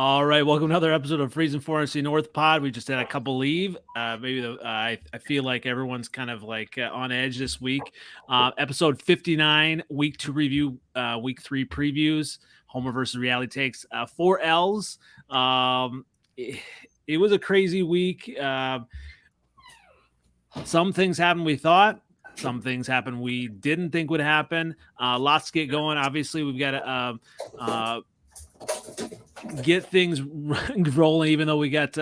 All right, welcome to another episode of Freezin for NFC North Pod. We just had a couple leave. I feel like everyone's kind of like on edge this week. Episode 59, week 2 review, week 3 previews, Homer versus reality takes. 4 L's. It was a crazy week. Some things happened we thought. Some things happened we didn't think would happen. Lots to get going. Obviously, we've got to get things rolling, even though we got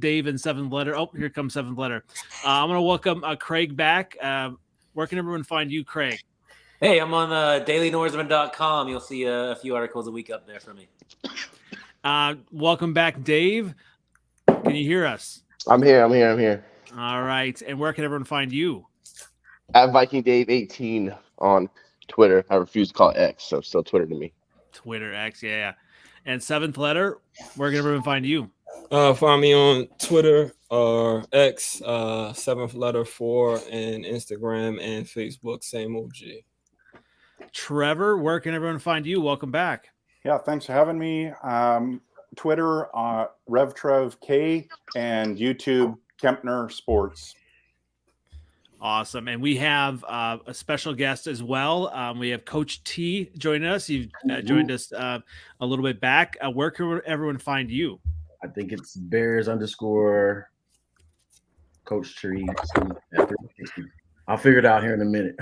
Dave in 7th letter. Oh, here comes 7th letter. I'm going to welcome Craig back. Where can everyone find you, Craig? Hey, I'm on dailynorseman.com. You'll see a few articles a week up there for me. Welcome back, Dave. Can you hear us? I'm here. All right. And where can everyone find you? At Viking Dave 18 on Twitter. I refuse to call it X, so still Twitter to me. Twitter X, yeah. And 7th letter, where can everyone find you? Find me on Twitter or X, 7th letter 4, and Instagram and Facebook, same OG. Trevor, where can everyone find you? Welcome back. Yeah, thanks for having me. Twitter, Rev Trev K, and YouTube, Kempner Sports. Awesome. And we have a special guest as well. We have Coach T joining us. You've joined us a little bit back. Where can everyone find you? I think it's Bears _Coach Tree. I'll figure it out here in a minute.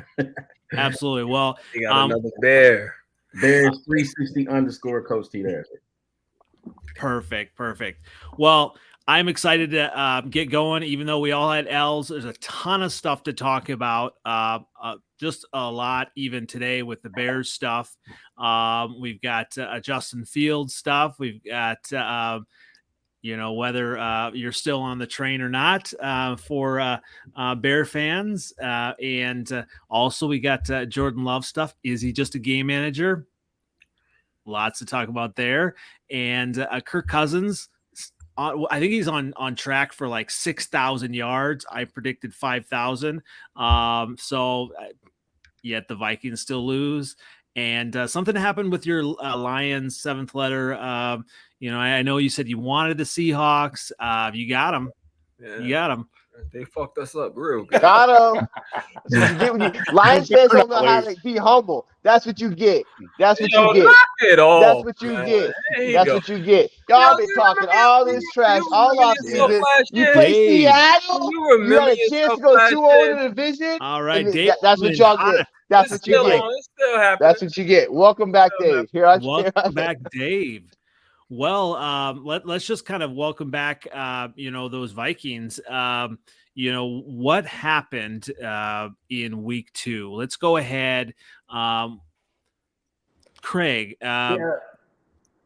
Absolutely. Well, you got another Bear. Bears 360 _Coach T there. Perfect. Well, I'm excited to get going, even though we all had L's. There's a ton of stuff to talk about, just a lot, even today with the Bears stuff. We've got Justin Fields stuff. We've got, whether you're still on the train or not for Bear fans. And also we got Jordan Love stuff. Is he just a game manager? Lots to talk about there. And Kirk Cousins, I think he's on track for like 6,000 yards. I predicted 5,000. Yet the Vikings still lose. And something happened with your Lions 7th letter. I know you said you wanted the Seahawks. You got them. Yeah. You got them. They fucked us up real good. Got him. Lions fans don't know how to be humble. That's what you get. That's what you get. That's what you get. That's what you get. Y'all been talking all this trash all off season. You play Seattle. You had a chance to go 2-0 in the division. All right, Dave. That's what y'all get. That's what you get. That's what you get. Welcome back, Dave. Welcome back, Dave. Well, let's just kind of welcome back, those Vikings. What happened in week 2? Let's go ahead. Craig,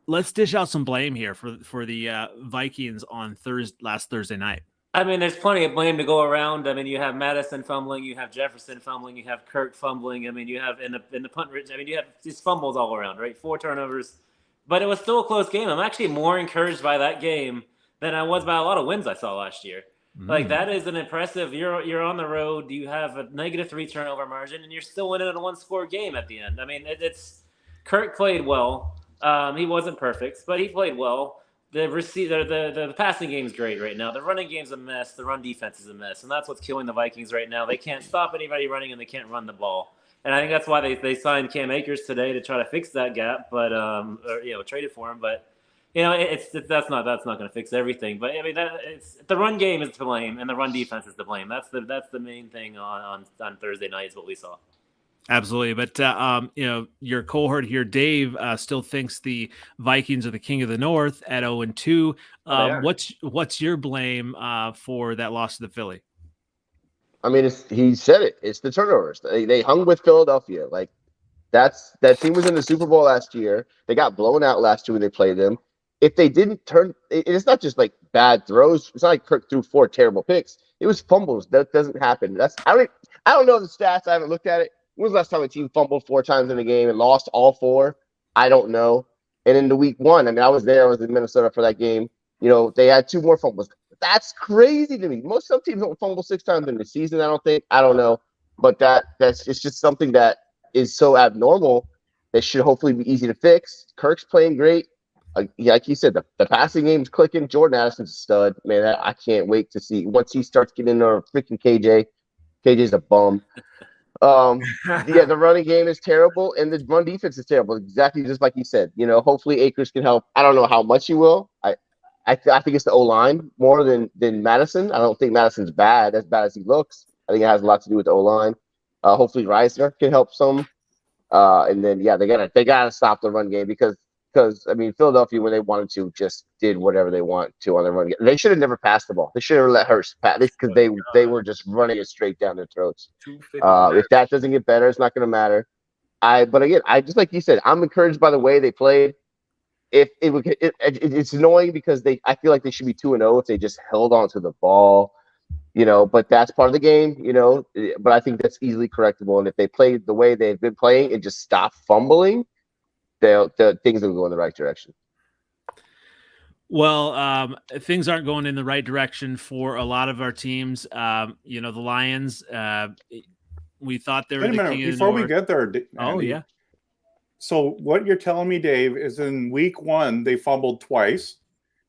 let's dish out some blame here for the Vikings on last Thursday night. I mean, there's plenty of blame to go around. I mean, you have Madison fumbling, you have Jefferson fumbling, you have Kirk fumbling. I mean, you have in the punt return. I mean, you have these fumbles all around, right? 4 turnovers. But it was still a close game. I'm actually more encouraged by that game than I was by a lot of wins I saw last year. Like, that is an impressive. You're on the road. You have a -3 turnover margin, and you're still winning in a 1-score game at the end. I mean, it's Kirk played well. He wasn't perfect, but he played well. The passing game's great right now. The running game's a mess. The run defense is a mess, and that's what's killing the Vikings right now. They can't stop anybody running, and they can't run the ball. And I think that's why they signed Cam Akers today to try to fix that gap, but traded for him. But that's not going to fix everything. But I mean, it's the run game is to blame, and the run defense is to blame. That's the main thing on Thursday night is what we saw. Absolutely, but your cohort here, Dave, still thinks the Vikings are the king of the North at 0-2. What's your blame for that loss to the Philly? I mean, he said it. It's the turnovers. They hung with Philadelphia. Like, that team was in the Super Bowl last year. They got blown out last year when they played them. If they didn't it's not just like bad throws. It's not like Kirk threw 4 terrible picks. It was fumbles. That doesn't happen. I don't know the stats. I haven't looked at it. When was the last time a team fumbled 4 times in a game and lost all 4? I don't know. And in the week 1, I mean, I was there. I was in Minnesota for that game. They had 2 more fumbles. That's crazy to me. Some teams don't fumble 6 times in the season, I don't think. I don't know. But it's just something that is so abnormal that should hopefully be easy to fix. Kirk's playing great. like you said, the passing game's clicking. Jordan Addison's a stud, man. I can't wait to see once he starts getting in there. Freaking KJ. KJ's a bum. Yeah, the running game is terrible, and the run defense is terrible. Exactly, just like you said. Hopefully Akers can help. I don't know how much he will. I think it's the O-line more than Madison. I don't think Madison's as bad as he looks. I think it has a lot to do with the O-line. Hopefully Reisner can help some. And then they gotta stop the run game because Philadelphia, when they wanted to, just did whatever they want to on the run game. They should have never passed the ball. They should have let Hurst pass because they were just running it straight down their throats. If that doesn't get better, it's not going to matter. But again, I just like you said, I'm encouraged by the way they played. It's annoying because I feel like they should be 2-0 if they just held on to the ball. But that's part of the game, but I think that's easily correctable. And if they play the way they've been playing and just stop fumbling, the things will go in the right direction. Well, things aren't going in the right direction for a lot of our teams. The Lions, we thought they were the king before of the we get there. Andy, yeah. So what you're telling me, Dave, is in week 1, they fumbled twice.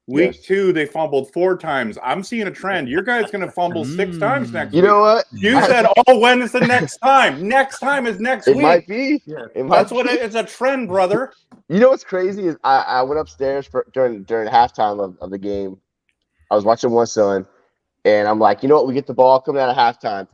Week 2, they fumbled 4 times. I'm seeing a trend. Your guy's going to fumble 6 times next week. You know what? You said, when is the next time? Next time is next week. It might be. Yeah. It's a trend, brother. You know what's crazy is I went upstairs during halftime of the game. I was watching my son, and I'm like, you know what? We get the ball coming out of halftime.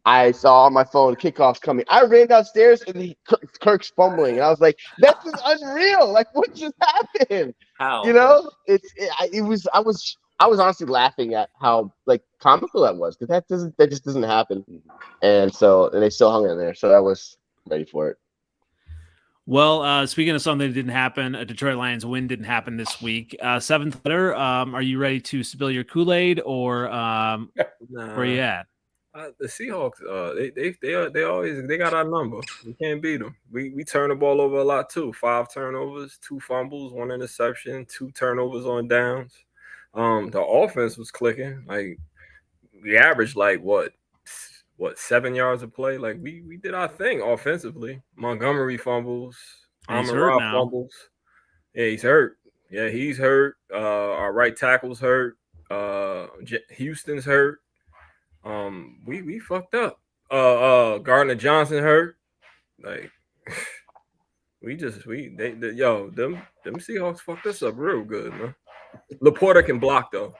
I saw on my phone kickoffs coming. I ran downstairs and Kirk's fumbling, and I was like, "That's unreal! Like, what just happened?" How? I was honestly laughing at how comical that was because that just doesn't happen, and they still hung in there. So I was ready for it. Well, speaking of something that didn't happen, a Detroit Lions win didn't happen this week. 7th letter. Are you ready to spill your Kool-Aid or where are you at? The Seahawks, they got our number. We can't beat them. We turn the ball over a lot too. 5 turnovers, 2 fumbles, 1 interception, 2 turnovers on downs. The offense was clicking. We averaged 7 yards a play. We did our thing offensively. Montgomery fumbles. Amon-Ra fumbles. Yeah, he's hurt. Our right tackle's hurt. Houston's hurt. We fucked up. Gardner Johnson hurt. Them Seahawks fucked us up real good, man. Laporta can block though.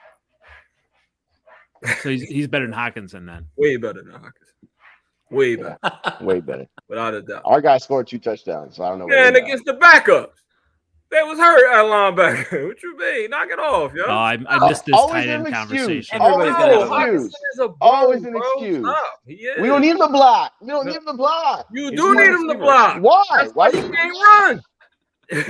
So he's better than Hawkinson then. Way better than Hawkinson. Way better. Way better. Without a doubt. Our guy scored 2 touchdowns, so I don't know. And against the backups. That was hurt at linebacker. What you mean? Knock it off, yo. Oh, I missed this tight end conversation. Always an excuse. We don't need him to block. You do need him to block. Why? Why you can't run?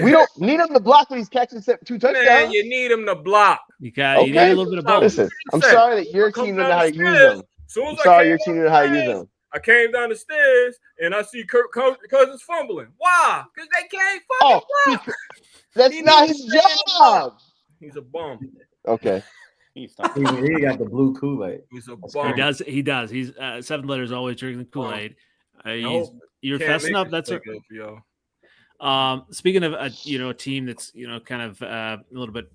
We don't need him to block when he's catching 2 touchdowns. Man, you need him to block. You need a little bit of both. Listen, I'm sorry that your team doesn't know how to use them. I'm sorry your team doesn't know how to use them. I came down the stairs and I see Kirk Cousins fumbling. Why? Because they can't fucking block. That's not his job. He's a bum. Okay. He got the blue Kool-Aid. He's a bum. He does. He's 7th letter is always drinking Kool-Aid. You're fessing up. That's it. Speaking of a team that's kind of a little bit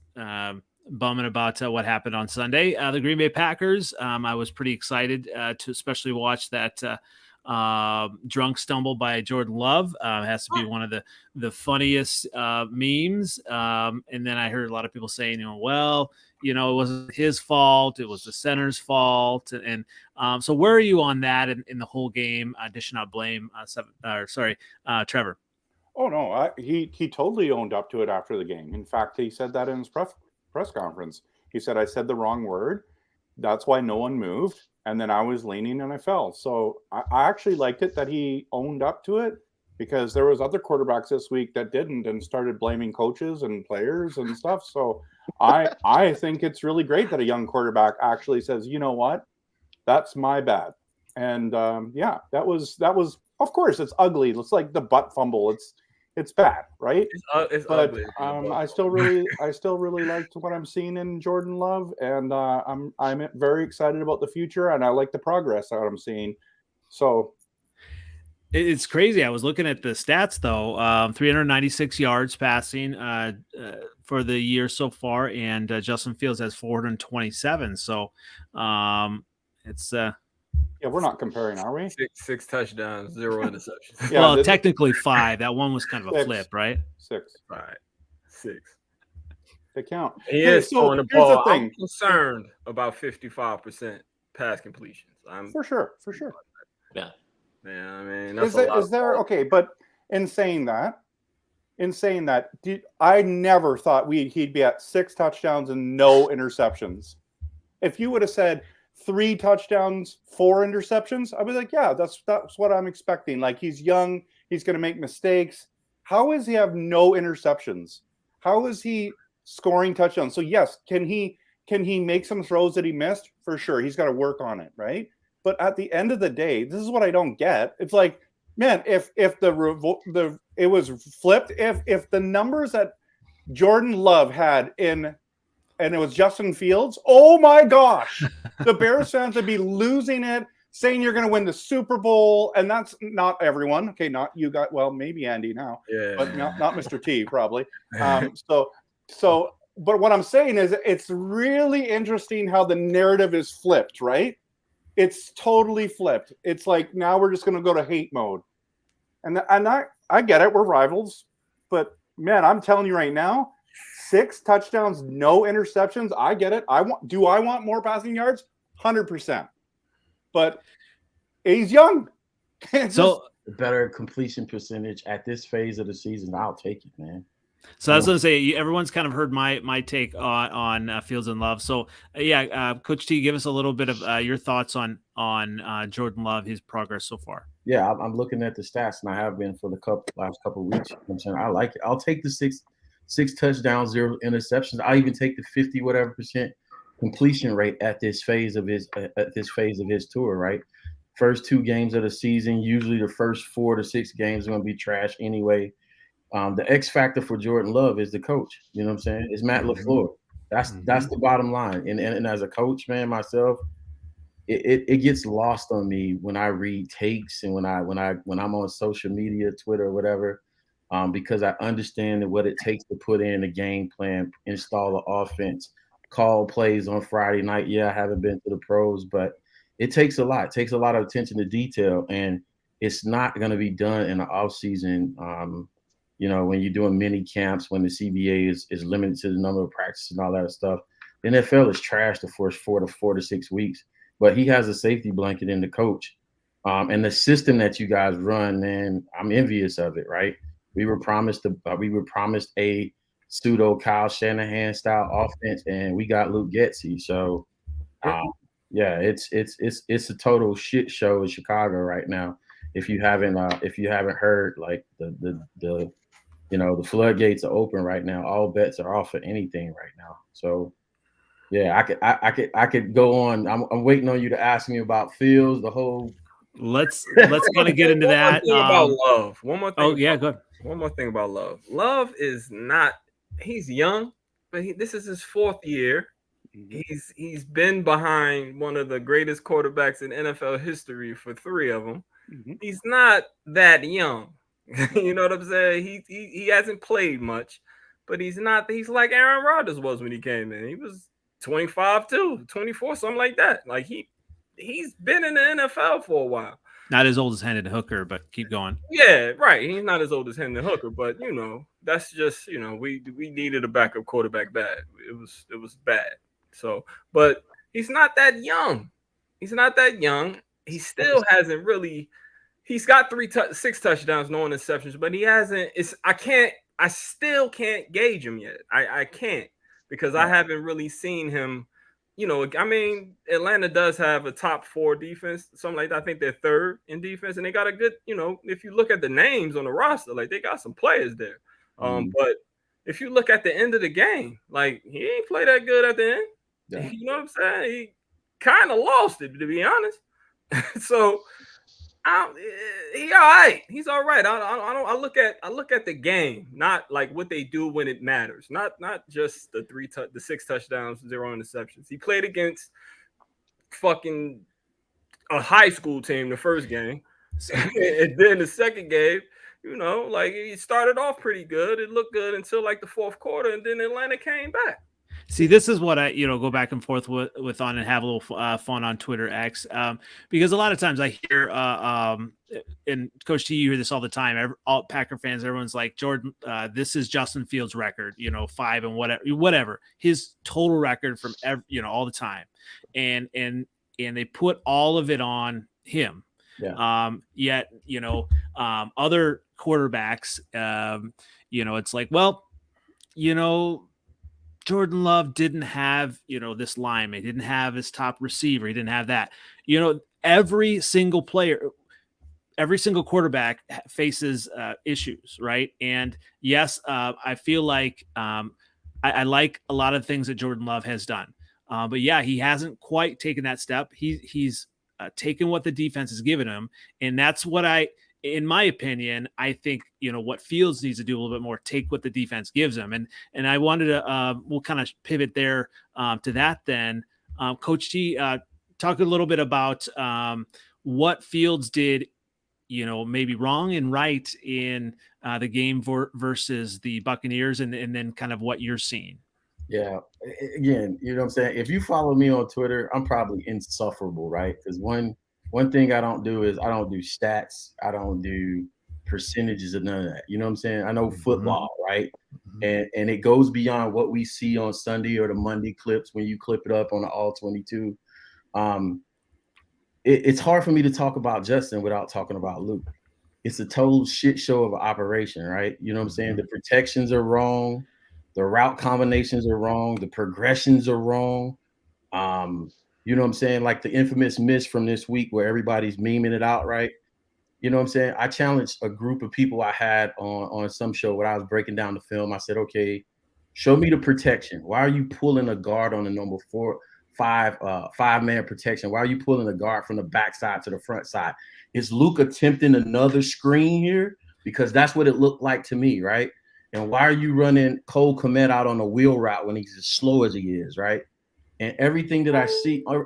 bumming about what happened on Sunday. The Green Bay Packers. I was pretty excited to especially watch that drunk stumble by Jordan Love. It has to be one of the funniest memes. And then I heard a lot of people saying, it wasn't his fault. It was the center's fault. And so where are you on that in the whole game? Dishing out blame. Trevor. Oh no, he totally owned up to it after the game. In fact, he said that in his press conference. He said, I said the wrong word. That's why no one moved. And then I was leaning and I fell. So I actually liked it that he owned up to it because there was other quarterbacks this week that didn't and started blaming coaches and players and stuff. So I think it's really great that a young quarterback actually says, you know what, that's my bad. And that was, of course, it's ugly. It's like the butt fumble. It's bad, right? It's but ugly. I still really liked what I'm seeing in Jordan Love, and I'm very excited about the future, and I like the progress that I'm seeing. So, It's crazy. I was looking at the stats though. 396 yards passing for the year so far, and Justin Fields has 427. So it's Yeah, we're not comparing, are we? Six touchdowns, 0 interceptions. Yeah, well, technically 5. That one was kind of a 6. flip, right? 6. 5, 6. They count. He Hey, is so throwing the here's the ball. thing. I'm concerned about 55% pass completions. For sure. Yeah. Yeah, I mean, Is there okay? But in saying that, I never thought he'd be at 6 touchdowns and no interceptions. If you would have said 3 touchdowns, 4 interceptions, I was like, yeah, that's what I'm expecting. Like, he's young, he's going to make mistakes. How is he have no interceptions? How is he scoring touchdowns? So yes, can he make some throws that he missed? For sure, he's got to work on it, right? But at the end of the day, this is what I don't get. It's like, man, if it was flipped, if the numbers that Jordan Love had and it was Justin Fields, oh my gosh, the Bears fans would be losing it, saying you're going to win the Super Bowl, and that's not everyone. Okay, not you got, well, maybe Andy now, but not Mr. T probably. So, but what I'm saying is, it's really interesting how the narrative is flipped, right? It's totally flipped. It's like, now we're just going to go to hate mode. And I get it. We're rivals. But, man, I'm telling you right now, 6 touchdowns, no interceptions. I get it. Do I want more passing yards? 100%. But he's young. So better completion percentage at this phase of the season, I'll take it, man. I was going to say, everyone's kind of heard my take on Fields and Love. So Coach T, give us a little bit of your thoughts on Jordan Love, his progress so far. Yeah, I'm looking at the stats, and I have been for the last couple of weeks. You know what I'm saying, I like it. I'll take the six touchdowns, 0 interceptions. I even take the 50 whatever % completion rate at this phase of his tour. Right, first 2 games of the season, usually the first 4 to 6 games are going to be trash anyway. The X factor for Jordan Love is the coach. You know what I'm saying? It's Matt LaFleur. That's the bottom line. And as a coach, man, myself, it gets lost on me when I read takes and when I'm on social media, Twitter, or whatever, because I understand what it takes to put in a game plan, install the offense, call plays on Friday night. Yeah, I haven't been to the pros, but it takes a lot. It takes a lot of attention to detail, and it's not going to be done in the off season. When you're doing mini camps, when the CBA is limited to the number of practices and all that stuff, the NFL is trash the first 4 to 6 weeks. But he has a safety blanket in the coach, and the system that you guys run, man. I'm envious of it. Right? We were promised a pseudo Kyle Shanahan style offense, and we got Luke Getsy. So, it's a total shit show in Chicago right now. If you haven't heard, like the floodgates are open right now. All bets are off for anything right now. So, yeah, I could go on. I'm waiting on you to ask me about Fields. The whole. Let's kind of get into that. About Love. One more thing. Oh yeah, go ahead. One more thing about Love. Love is not. He's young, but this is his 4th year. He's been behind one of the greatest quarterbacks in NFL history for 3 of them. He's not that young. You know what I'm saying? He hasn't played much, but he's like Aaron Rodgers was when he came in. He was 25 too, 24, something like that. Like he's been in the NFL for a while. Not as old as Hendon Hooker, but keep going. Yeah, right. He's not as old as Hendon Hooker, but that's just we needed a backup quarterback bad. It was bad. So, but he's not that young. He still hasn't really. He's got 6 touchdowns, no interceptions, but he hasn't. I still can't gauge him yet. I can't, because I haven't really seen him. Atlanta does have a top 4 defense, something like that. I think they're 3rd in defense, and they got a good. If you look at the names on the roster, like, they got some players there. But if you look at the end of the game, like, he ain't play that good at the end. Yeah. You know what I'm saying? He kind of lost it, to be honest. So. He all right. He's all right. I look at the game, not like what they do when it matters. Not just the 6 touchdowns, 0 interceptions. He played against fucking a high school team the first game. And then the second game, you know, like he started off pretty good. It looked good until like the fourth quarter, and then Atlanta came back. See, this is what I, go back and forth with on and have a little fun on Twitter X, because a lot of times I hear, and Coach T, you hear this all the time. All Packer fans, everyone's like, Jordan, this is Justin Fields' record, 5 and whatever, his total record from all the time, and they put all of it on him. Yeah. Yet, other quarterbacks, it's like, well, Jordan Love didn't have, this lineman. He didn't have his top receiver. He didn't have that. Every single player, every single quarterback faces issues, right? And yes, I feel like I like a lot of things that Jordan Love has done. But yeah, he hasn't quite taken that step. He's taken what the defense has given him. And that's what in my opinion, I think, what Fields needs to do a little bit more, take what the defense gives him. And I wanted to, we'll kind of pivot there to that then. Coach T, talk a little bit about what Fields did, maybe wrong and right in the game versus the Buccaneers, and then kind of what you're seeing. Yeah. Again, you know what I'm saying? If you follow me on Twitter, I'm probably insufferable, right? Because one thing I don't do is I don't do stats. I don't do percentages of none of that. You know what I'm saying? I know football, right? And it goes beyond what we see on Sunday or the Monday clips when you clip it up on the All 22. It's hard for me to talk about Justin without talking about Luke. It's a total shit show of an operation, right? You know what I'm saying? The protections are wrong. The route combinations are wrong. The progressions are wrong. You know what I'm saying? Like the infamous miss from this week where everybody's memeing it out, right? You know what I'm saying? I challenged a group of people I had on some show when I was breaking down the film. I said, okay, show me the protection. Why are you pulling a guard on the number 5-man protection? Why are you pulling a guard from the backside to the front side? Is Luke attempting another screen here? Because that's what it looked like to me, right? And why are you running Cole Kmet out on a wheel route when he's as slow as he is, right? And everything that I see, all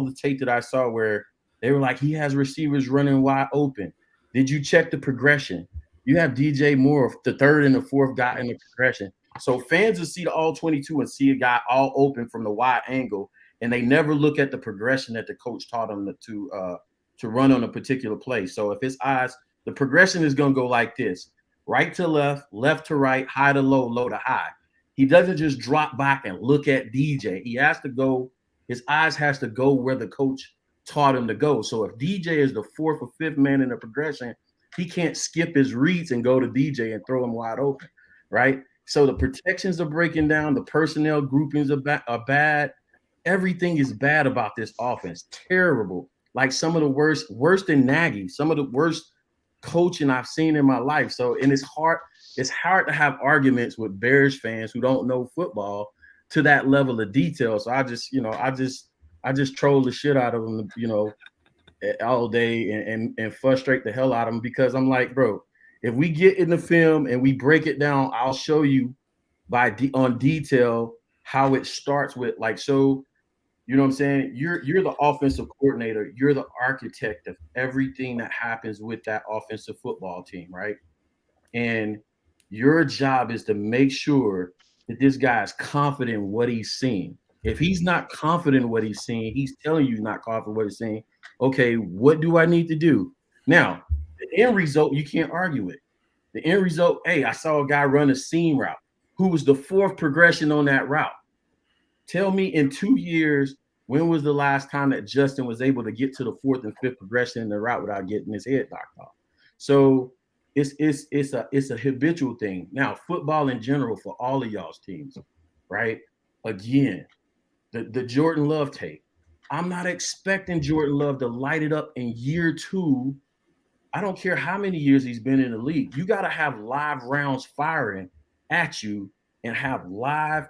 the tape that I saw where they were like, he has receivers running wide open. Did you check the progression? You have DJ Moore, the third and the fourth guy in the progression. So fans will see the all 22 and see a guy all open from the wide angle, and they never look at the progression that the coach taught them to run on a particular play. So if his eyes, the progression is going to go like this: right to left, left to right, high to low, low to high. He doesn't just drop back and look at DJ. He has to go, his eyes has to go where the coach taught him to go. So if DJ is the fourth or fifth man in the progression, he can't skip his reads and go to DJ and throw him wide open, right? So the protections are breaking down. The personnel groupings are bad. Everything is bad about this offense. Terrible. Like some of the worse than Nagy, some of the worst coaching I've seen in my life. So, and it's hard to have arguments with Bears fans who don't know football to that level of detail. So I just troll the shit out of them, all day and frustrate the hell out of them, because I'm like, bro, if we get in the film and we break it down, I'll show you on detail how it starts with, like, so, you know what I'm saying? You're the offensive coordinator. You're the architect of everything that happens with that offensive football team, right? And your job is to make sure that this guy is confident in what he's seeing. If he's not confident in what he's seeing, he's telling you he's not confident in what he's seeing. Okay, what do I need to do? Now, the end result, you can't argue it. The end result, hey, I saw a guy run a seam route. Who was the fourth progression on that route? Tell me in 2 years, when was the last time that Justin was able to get to the fourth and fifth progression in the route without getting his head knocked off? So it's a habitual thing. Now, football in general for all of y'all's teams, right? Again, the Jordan Love tape. I'm not expecting Jordan Love to light it up in year 2. I don't care how many years he's been in the league. You got to have live rounds firing at you and have live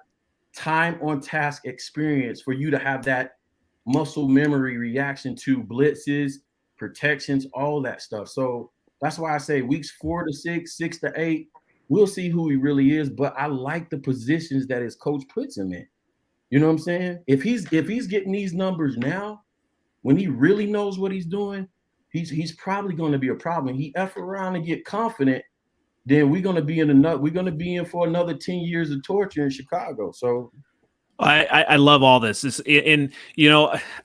time on task experience for you to have that muscle memory reaction to blitzes, protections, all that stuff. So that's why I say weeks 4 to 6, 6 to 8, we'll see who he really is. But I like the positions that his coach puts him in. You know what I'm saying? If he's getting these numbers now, when he really knows what he's doing, he's probably going to be a problem. He F around and get confident, then we're going to be in for another 10 years of torture in Chicago. So I love all this. And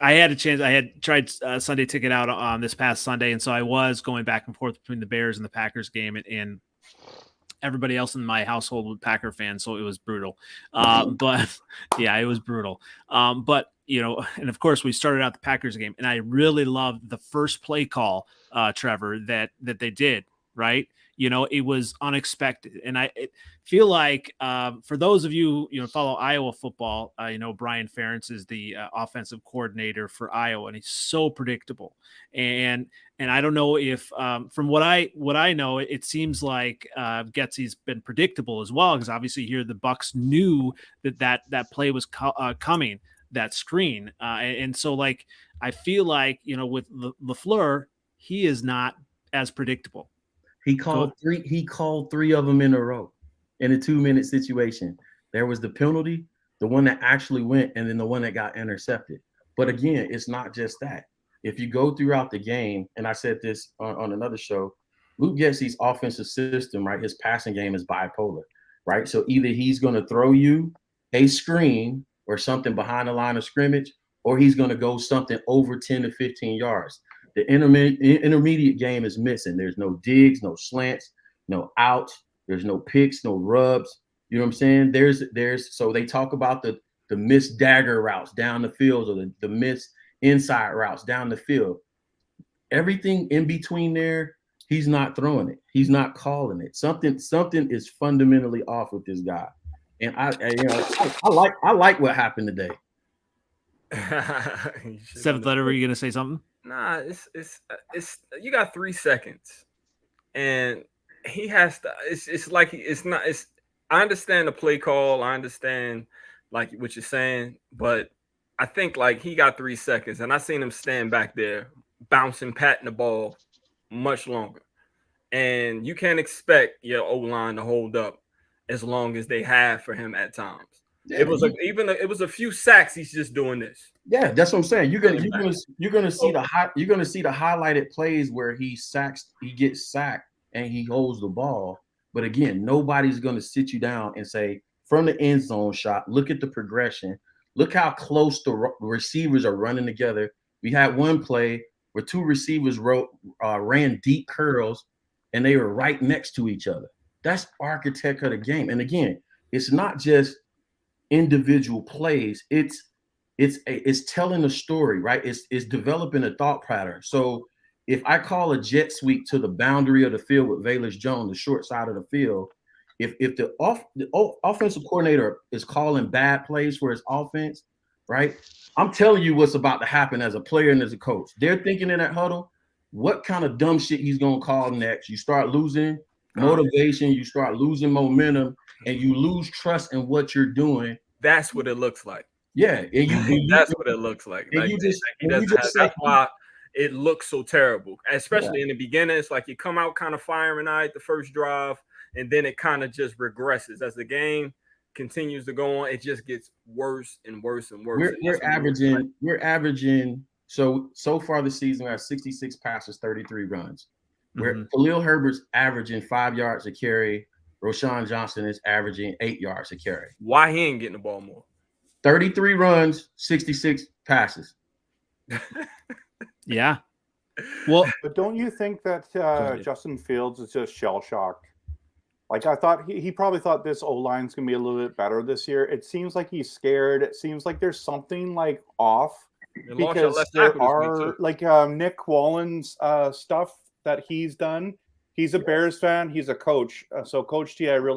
I had a chance. I had tried Sunday Ticket out on this past Sunday, and so I was going back and forth between the Bears and the Packers game, and everybody else in my household was Packer fans, so it was brutal. But yeah, it was brutal. But and of course we started out the Packers game, and I really loved the first play call, Trevor, that they did, right? It was unexpected. And I feel like for those of you, follow Iowa football, Brian Ferentz is the offensive coordinator for Iowa, and he's so predictable. And I don't know if from what I know, it seems like Getsy's been predictable as well, because obviously here the Bucs knew that play was coming, that screen. And so like, I feel like, with LaFleur, he is not as predictable. He called three of them in a row in a 2-minute situation. There was the penalty, the one that actually went, and then the one that got intercepted. But again, it's not just that. If you go throughout the game, and I said this on another show, Luke Getsy's offensive system, right? His passing game is bipolar, right? So either he's going to throw you a screen or something behind the line of scrimmage, or he's going to go something over 10 to 15 yards. The intermediate game is missing. There's no digs, no slants, no outs. There's no picks, no rubs. You know what I'm saying? So they talk about the missed dagger routes down the field, or the missed inside routes down the field. Everything in between there, he's not throwing it. He's not calling it. Something is fundamentally off with this guy. And I like what happened today. Seventh letter, were you gonna say something? Nah, it's you got 3 seconds, and he has to. I understand the play call. I understand like what you're saying, but I think like he got 3 seconds, and I seen him stand back there bouncing, patting the ball much longer, and you can't expect your O-line to hold up as long as they have for him at times. Yeah, it was a few sacks. He's just doing this. Yeah, that's what I'm saying. You're gonna see the highlighted plays where he gets sacked and he holds the ball. But again, nobody's gonna sit you down and say from the end zone shot, look at the progression, look how close the receivers are running together. We had one play where 2 receivers ran deep curls and they were right next to each other. That's architect of the game. And again, it's not just individual plays, it's telling a story, right? It's developing a thought pattern. So if I call a jet sweep to the boundary of the field with Velus Jones, the short side of the field, if the offensive coordinator is calling bad plays for his offense, right? I'm telling you what's about to happen as a player and as a coach. They're thinking in that huddle, what kind of dumb shit he's gonna call next. You start losing motivation, you start losing momentum, and you lose trust in what you're doing. That's what it looks like. Yeah, that's what it looks like. That's why it looks so terrible, especially in the beginning. It's like you come out kind of firing at the first drive, and then it kind of just regresses as the game continues to go on. It just gets worse and worse and worse. We're averaging. So far this season, we have 66 passes, 33 runs. Where Khalil Herbert's averaging 5 yards a carry, Roshan Johnson is averaging 8 yards a carry. Why he ain't getting the ball more? 33 runs, 66 passes. Yeah. Well, but don't you think that Justin Fields is just shell-shocked? Like, I thought he probably thought this O-line's going to be a little bit better this year. It seems like he's scared. It seems like there's something like off because there are like Nick Wallen's stuff that he's done. He's a Bears fan. He's a coach. So Coach T, I don't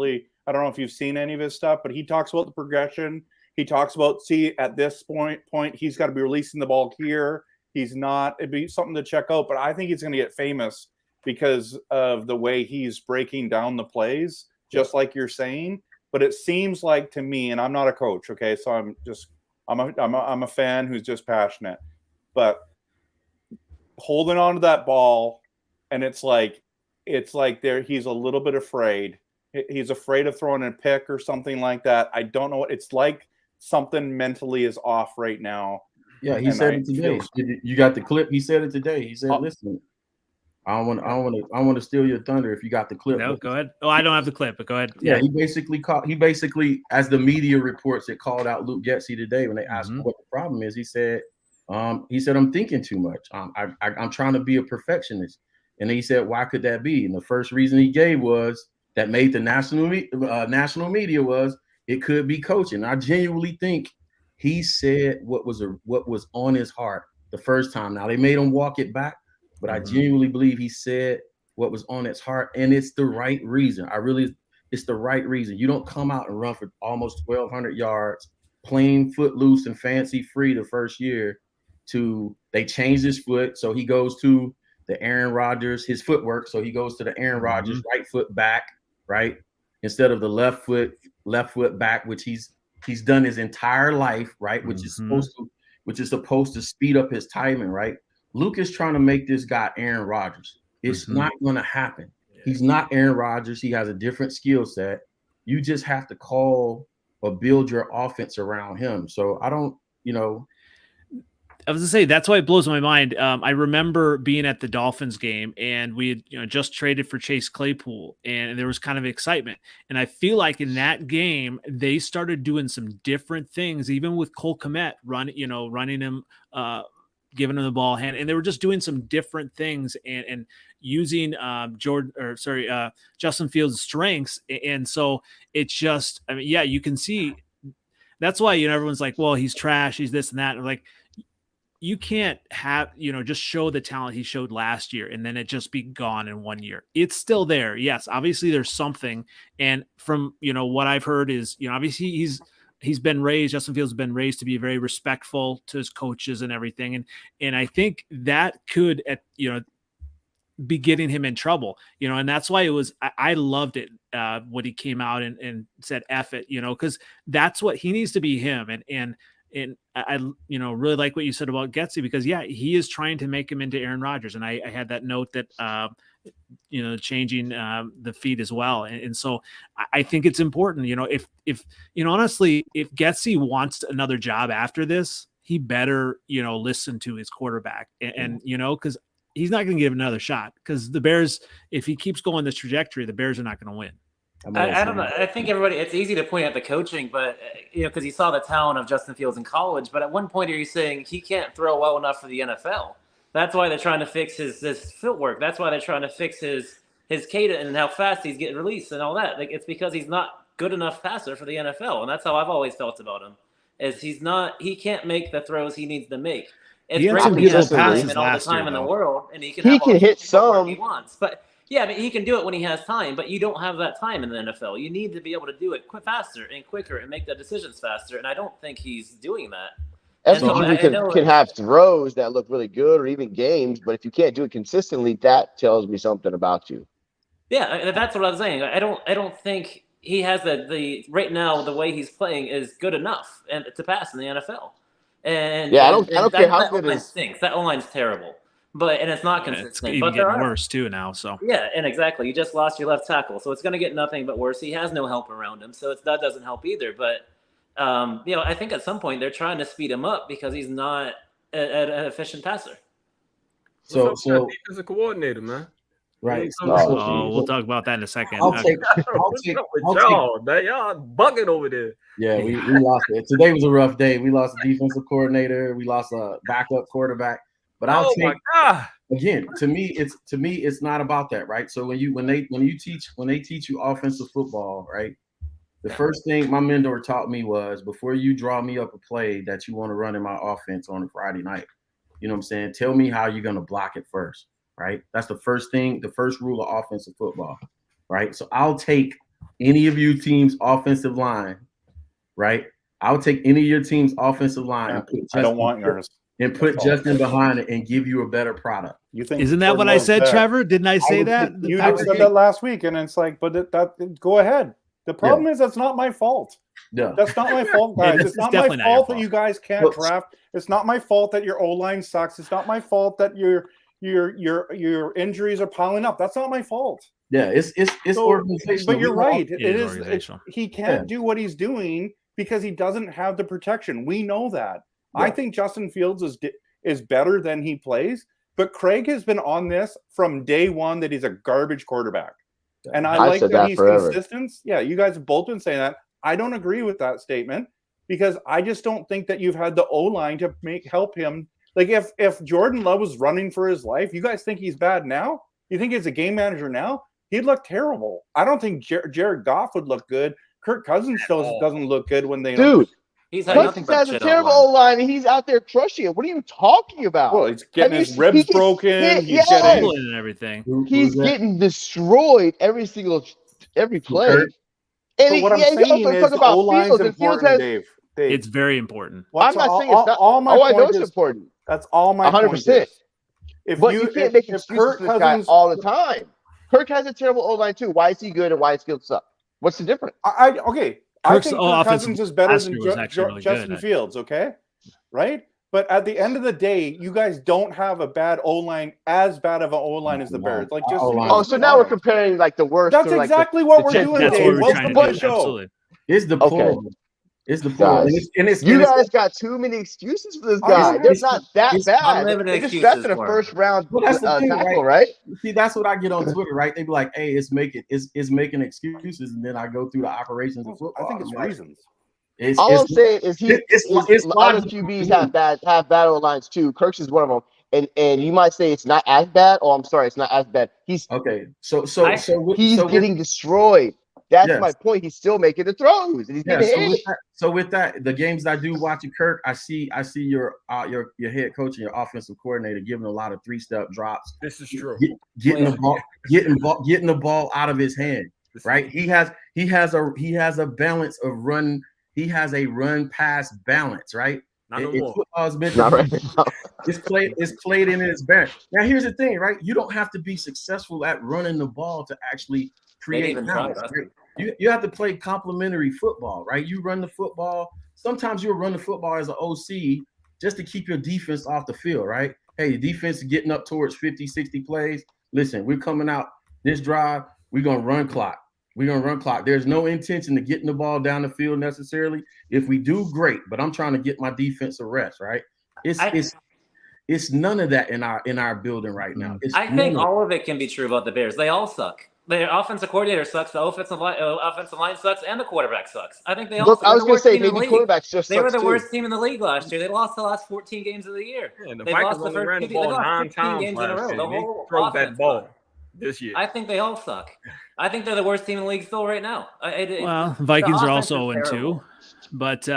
know if you've seen any of his stuff, but he talks about the progression. He talks about, at this point, he's got to be releasing the ball here. He's not. It'd be something to check out. But I think he's going to get famous because of the way he's breaking down the plays, just like you're saying. But it seems like to me, and I'm not a coach, okay? So I'm a fan who's just passionate. But holding on to that ball, and it's like he's a little bit afraid. He's afraid of throwing a pick or something like that. I don't know what it's like. Something mentally is off right now. Yeah, he said it today. You got the clip. He said it today. He said, "Listen, I want to steal your thunder if you got the clip. No, go ahead. Oh, I don't have the clip, but go ahead. Yeah, he basically, as the media reports, it called out Luke Getsy today when they asked him what the problem is. He said, I'm thinking too much. I'm trying to be a perfectionist. And then he said, why could that be? And the first reason he gave was that made the national media was it could be coaching. I genuinely think he said what was on his heart the first time. Now they made him walk it back, but I genuinely believe he said what was on his heart, and it's the right reason. It's the right reason. You don't come out and run for almost 1,200 yards, playing footloose and fancy free the first year. They changed his foot, so he goes to the Aaron Rodgers, his footwork. So he goes to the Aaron Rodgers right foot back, right, instead of the left foot back, which he's done his entire life, right, which is supposed to speed up his timing, right. Luke is trying to make this guy Aaron Rodgers. It's not going to happen. He's not Aaron Rodgers. He has a different skill set. You just have to call or build your offense around him. So I don't, I was gonna say that's why it blows my mind. I remember being at the Dolphins game, and we had just traded for Chase Claypool, and there was kind of excitement. And I feel like in that game they started doing some different things, even with Cole Kmet running him, giving him the ball hand, and they were just doing some different things and using Justin Fields' strengths. And so it's just, you can see that's why everyone's like, well, he's trash, he's this and that. And like, you can't have, just show the talent he showed last year and then it just be gone in 1 year. It's still there. Yes, obviously there's something. And from, what I've heard is, obviously Justin Fields has been raised to be very respectful to his coaches and everything. And I think that could, be getting him in trouble, and that's why I loved it when he came out and said, F it, because that's what he needs to be, him. And I really like what you said about Getsy, because he is trying to make him into Aaron Rodgers. And I had that note that, changing the feed as well. And so I think it's important, if honestly, if Getsy wants another job after this, he better, listen to his quarterback and because he's not going to give another shot, because the Bears, if he keeps going this trajectory, the Bears are not going to win. I don't know. I think it's easy to point at the coaching, but because you saw the talent of Justin Fields in college, but at one point are you saying he can't throw well enough for the NFL? That's why they're trying to fix his footwork. That's why they're trying to fix his cadence and how fast he's getting released and all that. Like, it's because he's not good enough passer for the NFL, and that's how I've always felt about him. Is he can't make the throws he needs to make. It's great when he has time and all the time in the world, and he can hit some he wants, but. Yeah, he can do it when he has time, but you don't have that time in the NFL. You need to be able to do it faster and quicker and make the decisions faster, and I don't think he's doing that. Can have throws that look really good or even games, but if you can't do it consistently, that tells me something about you. Yeah, that's what I was saying. I don't think he has the right now, the way he's playing is good enough and to pass in the NFL. And I don't care how good it is. Stinks. That O-line's terrible. And it's not consistent. It's even getting worse too now. So and exactly, you just lost your left tackle, so it's going to get nothing but worse. He has no help around him, so that doesn't help either. But I think at some point they're trying to speed him up because he's not an efficient passer. So he's a coordinator, man. Right. We'll talk about that in a second. I'll take y'all bugging over there. Yeah, we lost it. Today was a rough day. We lost a defensive coordinator. We lost a backup quarterback. But I'll take, again, to me, it's not about that, right? So when they teach you offensive football, right? The first thing my mentor taught me was, before you draw me up a play that you want to run in my offense on a Friday night, you know what I'm saying? Tell me how you're going to block it first, right? That's the first thing, the first rule of offensive football, right? So I'll take any of your team's offensive line, right? I'll take any of your team's offensive line and put I don't want yours. And put Justin behind it and give you a better product. You think? Isn't that what I said, Trevor? Didn't I say that? You said that last week, and it's like, but that go ahead. The problem is that's not my fault. Yeah, that's not my fault, guys. It's not my fault that you guys can't draft. It's not my fault that your O-line sucks. It's not my fault that your injuries are piling up. That's not my fault. Yeah, it's organizational. But you're right. It is. He can't do what he's doing because he doesn't have the protection. We know that. Yeah. I think Justin Fields is better than he plays, but Craig has been on this from day one that he's a garbage quarterback. And I I've like said that that he's forever. consistent. Yeah, you guys have both been saying that. I don't agree with that statement because I just don't think that you've had the O-line to help him. Like if Jordan Love was running for his life, you guys think he's bad now? You think he's a game manager now? He'd look terrible. I don't think Jared Goff would look good. Kirk Cousins still doesn't look good when they Dude, He's had nothing Cousins but has a shit terrible online. O-line, and he's out there crushing it. What are you talking about? Well, he's getting Have his you- ribs he gets broken. hit, He's yes. getting Fumbling and everything. He's getting destroyed every play. Kurt? And But what I'm he's saying also is talking the about O-line's Fields, and Fields important, has. Dave. It's very important. I'm not saying it's not. All my I know point it's is important. that's all my 100%. point is. But you can't make excuses Kirk for this guy Cousins, all the time. Kirk has a terrible O-line too. Why is he good and why is Fields suck? What's the difference? I Kirk's think Kirk offensive Cousins is better last than year was actually really Justin good. Fields, okay? Right? But at the end of the day, you guys don't have a bad O-line, as bad of an O-line as the No, Bears. Like our just O-line- Oh, so now we're comparing like the worst. That's to, like, exactly what the we're Jets. doing, That's Dave. what we're What's trying the to point do. show? Absolutely. It's the Okay. poor. It's the Guys, poor. And it's, You and it's, guys got too many excuses for this I guy. don't- They're not that it's bad. unlimited They just excuses drafted a for him. first round Well, that's the thing, tackle, right? See, that's what I get on Twitter, right? They be like, "Hey, it's making excuses," and then I go through the operations of football. I think it's I'm like, reasons. All I'm saying is it's other logical. QBs have bad O-lines too. Kirk's is one of them. And you might say it's not as bad. Oh, I'm sorry, it's not as bad. He's Okay, so getting with, destroyed. That's Yes. my point. He's still making the throws, and he's yeah. getting hit. So with that, the games I do watch at Kirk, I see your head coach and your offensive coordinator giving a lot of 3-step drops, This is true. getting the ball out of his hand. Right? He has a balance of run. He has a run pass balance. Right? Not no It's more. football's meant Not to right be. now. It's played in its balance. Now here's the thing, right? You don't have to be successful at running the ball to actually create even try, balance. that's Right? You have to play complementary football, right? You run the football. Sometimes you'll run the football as an OC just to keep your defense off the field, right? Hey, the defense is getting up towards 50, 60 plays. Listen, we're coming out this drive. We're going to run clock. There's no intention of getting the ball down the field necessarily. If we do, great. But I'm trying to get my defense a rest, right? It's none of that in our building right now. I think all of it can be true about the Bears. They all suck. Their offensive coordinator sucks. The offensive line sucks, and the quarterback sucks. I think they all. Look, I they're was the going to worst say team in the maybe league. quarterbacks just They were sucks the too. worst team in the league last year. They lost the last 14 games of the year. Yeah, and the They Vikings lost the only ran the first. ball They lost 9 15 times games in a last row. year. The They whole throw offense that ball sucked. this year. I think they all suck. I think they're the worst team in the league still right now. Well, Vikings the are offense also is 0-2, terrible. but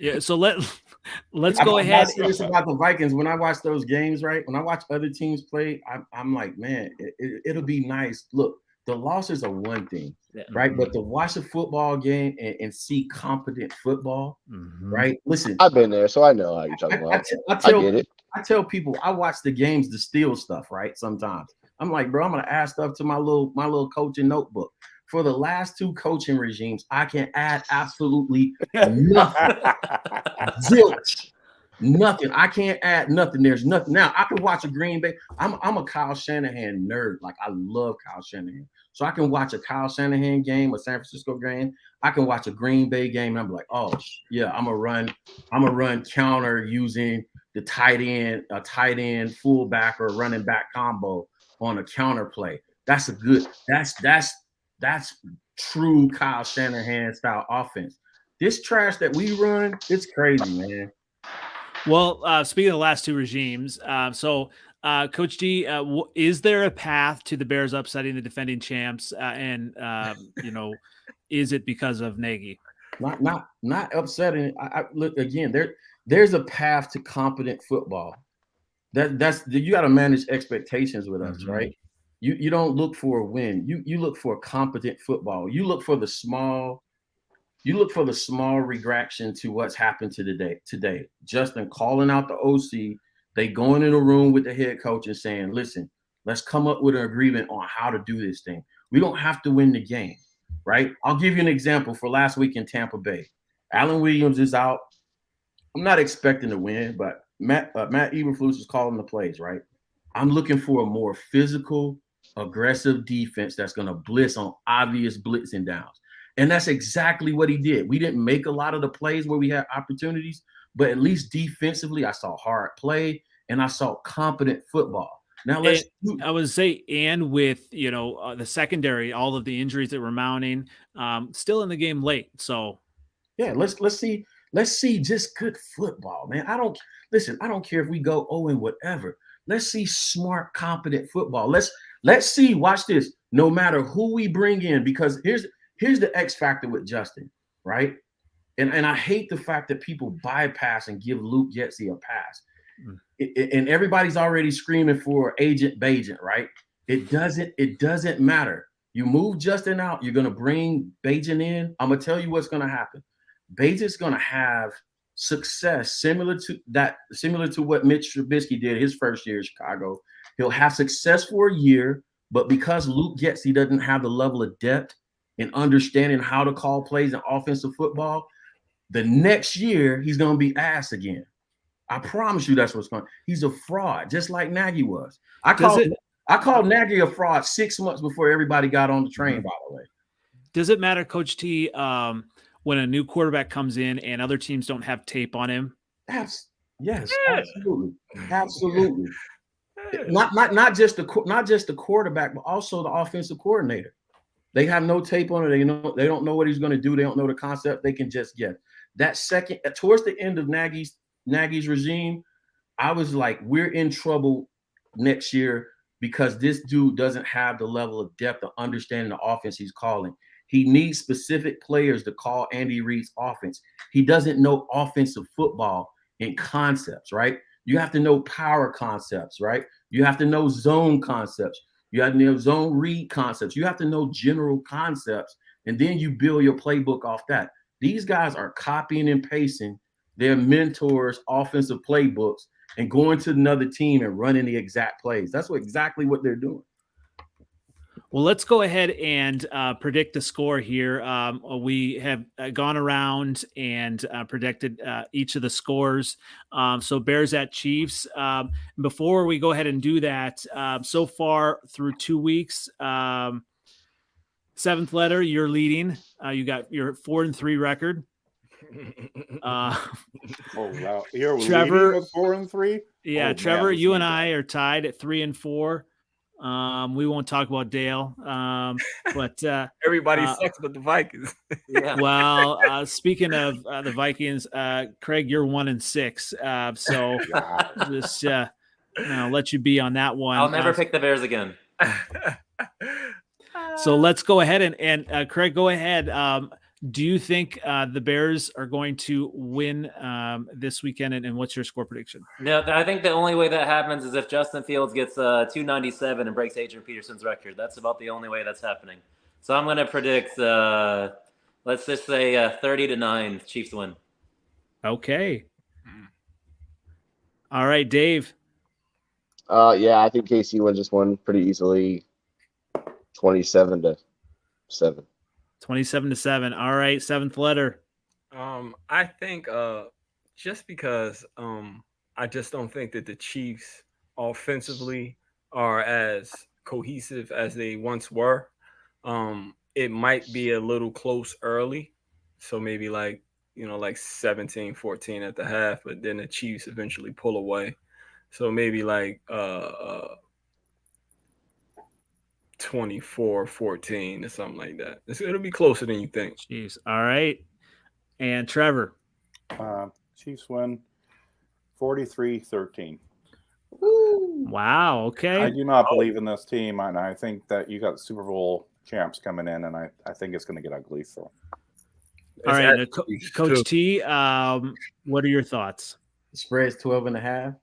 yeah. So let's go I'm ahead. not serious about the Vikings. When I watch those games, right? When I watch other teams play, I'm like, man, it'll be nice. Look, the losses are one thing, right? But to watch a football game and see competent football, right? Listen, I've been there, so I know how you're talking about. I get it. I tell people I watch the games to steal stuff, right? Sometimes I'm like, bro, I'm gonna add stuff to my little coaching notebook. For the last 2 coaching regimes, I can add absolutely nothing. Zilch. Nothing. I can't add nothing. There's nothing. Now I can watch a Green Bay. I'm a Kyle Shanahan nerd. Like I love Kyle Shanahan. So I can watch a Kyle Shanahan game, a San Francisco game. I can watch a Green Bay game, and I'm like, oh yeah, I'm gonna run counter using the tight end, fullback, or running back combo on a counter play. That's true Kyle Shanahan style offense. This trash that we run, it's crazy, man. Well, speaking of the last 2 regimes, Coach G, is there a path to the Bears upsetting the defending champs? Is it because of Nagy? Not upsetting. I look again. There's a path to competent football. That's you got to manage expectations with us, right? You don't look for a win. You look for competent football. You look for the small regression to what's happened today. Justin calling out the OC. They going in a room with the head coach and saying, listen, let's come up with an agreement on how to do this thing. We don't have to win the game, right? I'll give you an example for last week in Tampa Bay. Allen Williams is out. I'm not expecting to win, but Matt Eberflus is calling the plays, right? I'm looking for a more physical, aggressive defense that's going to blitz on obvious blitzing downs. And that's exactly what he did. We didn't make a lot of the plays where we had opportunities, but at least defensively, I saw hard play. and I saw competent football. Now let's. I would say, and with the secondary, all of the injuries that were mounting, still in the game late. So yeah, let's see just good football, man. I don't care if we go 0 and whatever. Let's see smart, competent football. Let's see. Watch this. No matter who we bring in, because here's the X factor with Justin, right? And I hate the fact that people bypass and give Luke Getsy a pass. And everybody's already screaming for Agent Bajent, right? It doesn't matter. You move Justin out, you're gonna bring Bajent in. I'm gonna tell you what's gonna happen. Bajent's gonna have success similar to what Mitch Trubisky did his first year in Chicago. He'll have success for a year, but because Luke Getsy doesn't have the level of depth and understanding how to call plays in offensive football, the next year he's gonna be ass again. I promise you that's what's going on. He's a fraud, just like Nagy was. I called Nagy a fraud 6 months before everybody got on the train, by the way. Does it matter, Coach T, when a new quarterback comes in and other teams don't have tape on him? Yes, absolutely. Absolutely. Not just the quarterback, but also the offensive coordinator. They have no tape on it. They don't know what he's going to do. They don't know the concept. They can just guess. That second, towards the end of Nagy's regime, I was like, we're in trouble next year because this dude doesn't have the level of depth of understanding the offense he's calling. He needs specific players to call Andy Reid's offense. He doesn't know offensive football and concepts, right? You have to know power concepts, right? You have to know zone concepts. You have to know zone read concepts. You have to know general concepts, and then you build your playbook off that. These guys are copying and pasting their mentors' offensive playbooks and going to another team and running the exact plays. That's exactly what they're doing. Well, let's go ahead and predict the score here. We have gone around and predicted each of the scores. So Bears at Chiefs. Before we go ahead and do that, so far through 2 weeks, seventh letter, you're leading. You got your 4-3 record. Oh wow! You're Trevor leading with 4-3. Yeah, Trevor, you and I are tied at 3-4. We won't talk about Dale, but everybody sucks but the Vikings. Yeah. Well, speaking of the Vikings, Craig, you're 1-6. So just let you be on that one. I'll never pick the Bears again. So let's go ahead and Craig, go ahead. Do you think the Bears are going to win this weekend? And what's your score prediction? No, I think the only way that happens is if Justin Fields gets 297 and breaks Adrian Peterson's record. That's about the only way that's happening. So I'm going to predict, let's just say 30-9 Chiefs win. Okay. All right, Dave. Yeah, I think KC wins this one pretty easily, 27-7. 27-7. All right, seventh letter. I think just because I just don't think that the Chiefs offensively are as cohesive as they once were. It might be a little close early, so maybe like 17-14 at the half, but then the Chiefs eventually pull away. So maybe like 24-14 or something like that. It'll be closer than you think. Jeez. All right. And Trevor. Chiefs win 43-13. Wow. Okay. I do not believe in this team, and I think that you got Super Bowl champs coming in, and I think it's going to get ugly. So, all right, Coach T, what are your thoughts? The spread's 12.5.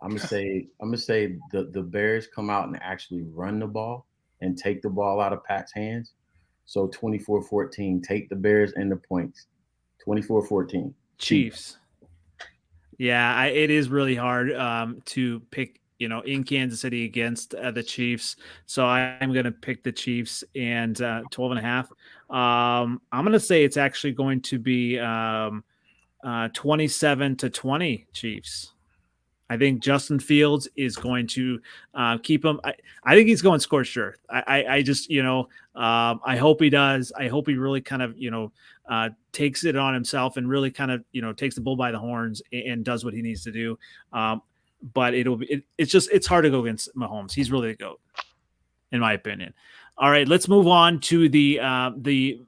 I'm gonna say the Bears come out and actually run the ball and take the ball out of Pat's hands. So 24-14, take the Bears and the points. 24-14. Chiefs. Yeah, it is really hard to pick, in Kansas City against the Chiefs. So I'm going to pick the Chiefs and 12.5. I'm going to say it's actually going to be 27-20 Chiefs. I think Justin Fields is going to keep him. I think he's going scorched earth. I just, I hope he does. I hope he really kind of, takes it on himself and really kind of, takes the bull by the horns and does what he needs to do. but it's hard to go against Mahomes. He's really the GOAT, in my opinion. All right, let's move on to the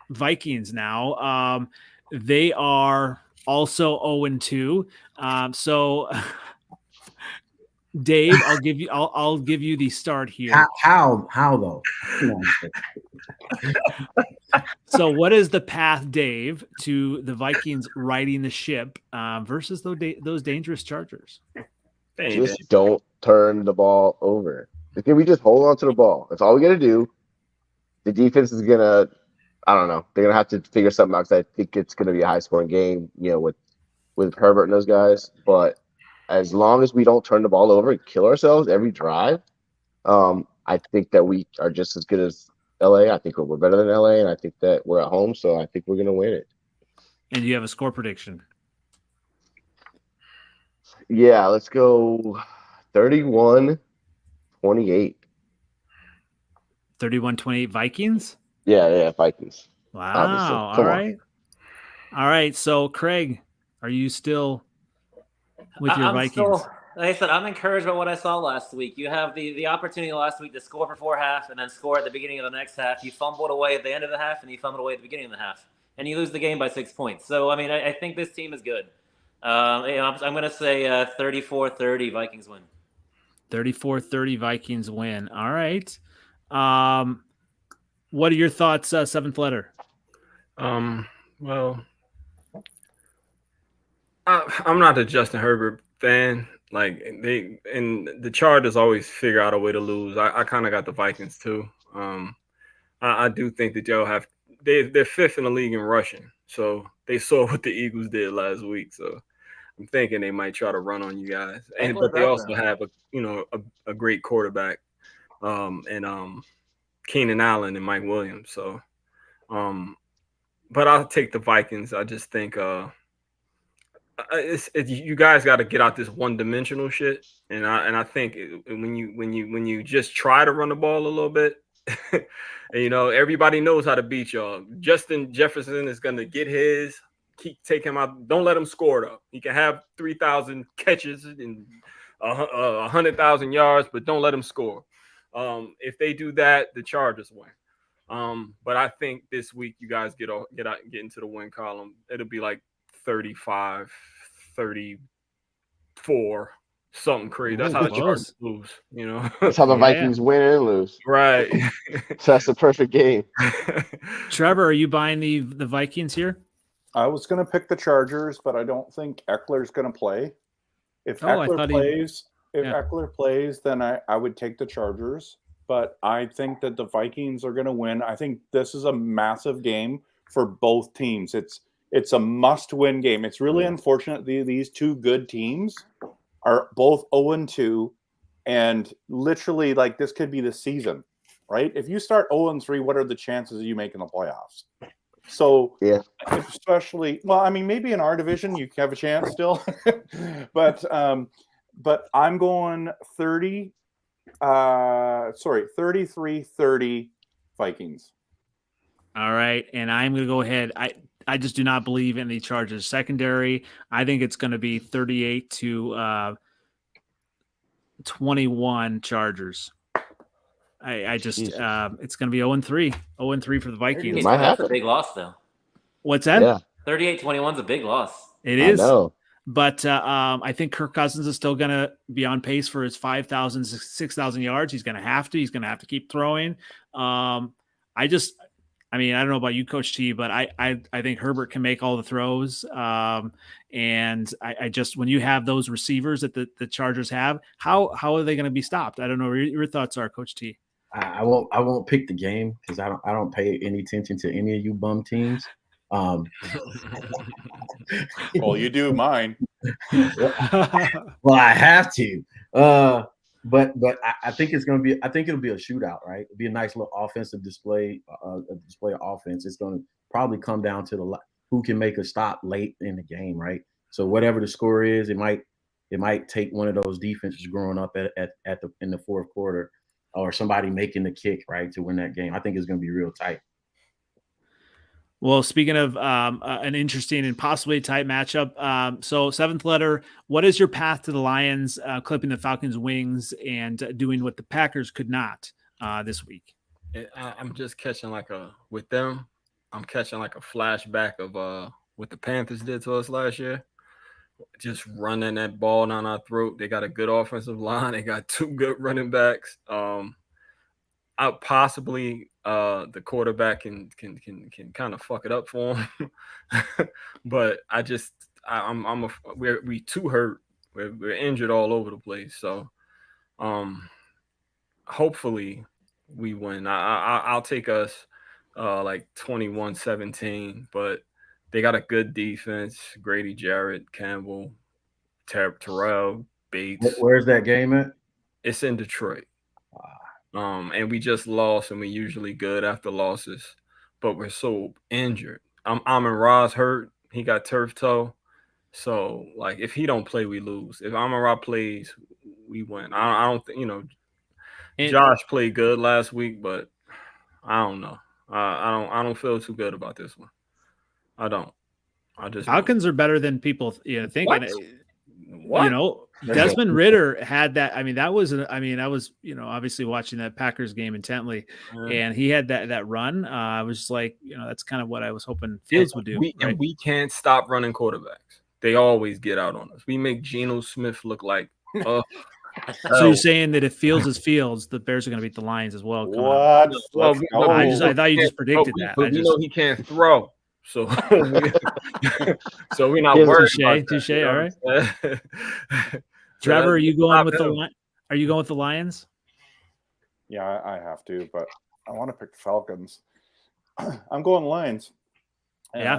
Vikings now. They are also 0-2. So Dave, I'll give you the start here. How though? So what is the path, Dave, to the Vikings righting the ship versus those dangerous Chargers? Just don't turn the ball over. Can we just hold on to the ball? That's all we got to do. The defense is going to, I don't know, they're going to have to figure something out because I think it's going to be a high-scoring game, with Herbert and those guys. But as long as we don't turn the ball over and kill ourselves every drive, I think that we are just as good as LA. I think we're better than LA, and I think that we're at home, so I think we're going to win it. And you have a score prediction? Yeah, let's go 31-28. 31-28 Vikings? Yeah, Vikings. Wow. Obviously. All right. So, Craig, are you still with your Vikings? Like I said, I'm encouraged by what I saw last week. You have the opportunity last week to score before half and then score at the beginning of the next half. You fumbled away at the end of the half and you fumbled away at the beginning of the half. And you lose the game by 6 points. So, I mean, I think this team is good. I'm going to say 34-30 Vikings win. 34-30 Vikings win. All right. What are your thoughts, seventh letter? Well, I'm not a Justin Herbert fan. Like the Chargers always figure out a way to lose. I kind of got the Vikings too. I do think that they're fifth in the league in rushing. So they saw what the Eagles did last week. So I'm thinking they might try to run on you guys. But they also have a great quarterback, and Keenan Allen and Mike Williams. So, but I'll take the Vikings. I just think you guys got to get out this one-dimensional shit, and I think when you just try to run the ball a little bit, everybody knows how to beat y'all. Justin Jefferson is gonna get his. Take him out. Don't let him score though. He can have 3,000 catches and 100,000 yards, but don't let him score. If they do that, the Chargers win. But I think this week you guys get into the win column. It'll be like 35, 34, something crazy. That's how the Chargers lose, That's how the Vikings win and lose. Right. So that's the perfect game. Trevor, are you buying the Vikings here? I was going to pick the Chargers, but I don't think Eckler's going to play. If Eckler plays, then I would take the Chargers. But I think that the Vikings are going to win. I think this is a massive game for both teams. It's a must-win game. It's really unfortunate these two good teams are both 0-2, and literally, like, this could be the season, right? If you start 0-3, what are the chances of you making the playoffs? So, yeah, especially, well, I mean, maybe in our division you have a chance still, but I'm going 33-30 Vikings. All right, and I'm going to go ahead. I just do not believe in the Chargers secondary. I think it's going to be 38-21 Chargers. I just it's going to be 0-3 for the Vikings. That's a big loss, though. What's that? Yeah. 38-21 is a big loss. It is. I know. But I think Kirk Cousins is still going to be on pace for his 5,000, 6,000 yards. He's going to have to. He's going to have to keep throwing. I don't know about you, Coach T, but I think Herbert can make all the throws. And I just, when you have those receivers that the Chargers have, how are they going to be stopped? I don't know what your thoughts are, Coach T. I won't pick the game because I don't pay any attention to any of you bum teams. Well, you do mine. Well, I have to. But I think it's going to be. I think it'll be a shootout, right? It'll be a nice little offensive display. A display of offense. It's going to probably come down to who can make a stop late in the game, right? So whatever the score is, it might take one of those defenses growing up in the fourth quarter, or somebody making the kick, right, to win that game. I think it's going to be real tight. Well, speaking of an interesting and possibly tight matchup, so seventh letter, what is your path to the Lions clipping the Falcons' wings and doing what the Packers could not this week? I'm just catching with them. I'm catching like a flashback of what the Panthers did to us last year. Just running that ball down our throat. They got a good offensive line. They got 2 good running backs. Out possibly the quarterback can kind of fuck it up for him. But we too hurt. We're injured all over the place. So hopefully we win. I'll take us like 21-17, but they got a good defense. Grady Jarrett, Campbell, Terrell, Bates. Where's that game at? It's in Detroit. And we just lost, and we're usually good after losses, but we're so injured. Amon-Ra's hurt. He got turf toe. So, like, if he don't play, we lose. If Amon-Ra plays, we win. I don't think, Josh played good last week, but I don't know. I don't feel too good about this one. I don't. Falcons are better than people think. What? Desmond Ridder had that. I mean, that was obviously watching that Packers game intently, and he had that run. I was just like, that's kind of what I was hoping Fields would do. And we can't stop running quarterbacks. They always get out on us. We make Geno Smith look like. So you're saying that if Fields is Fields, the Bears are going to beat the Lions as well? What? I thought you just predicted that. But we know he can't throw. So we're not worried. Touche. All right. Trevor, are you going with the Lions? Yeah, I have to, but I want to pick the Falcons. I'm going Lions. Yeah.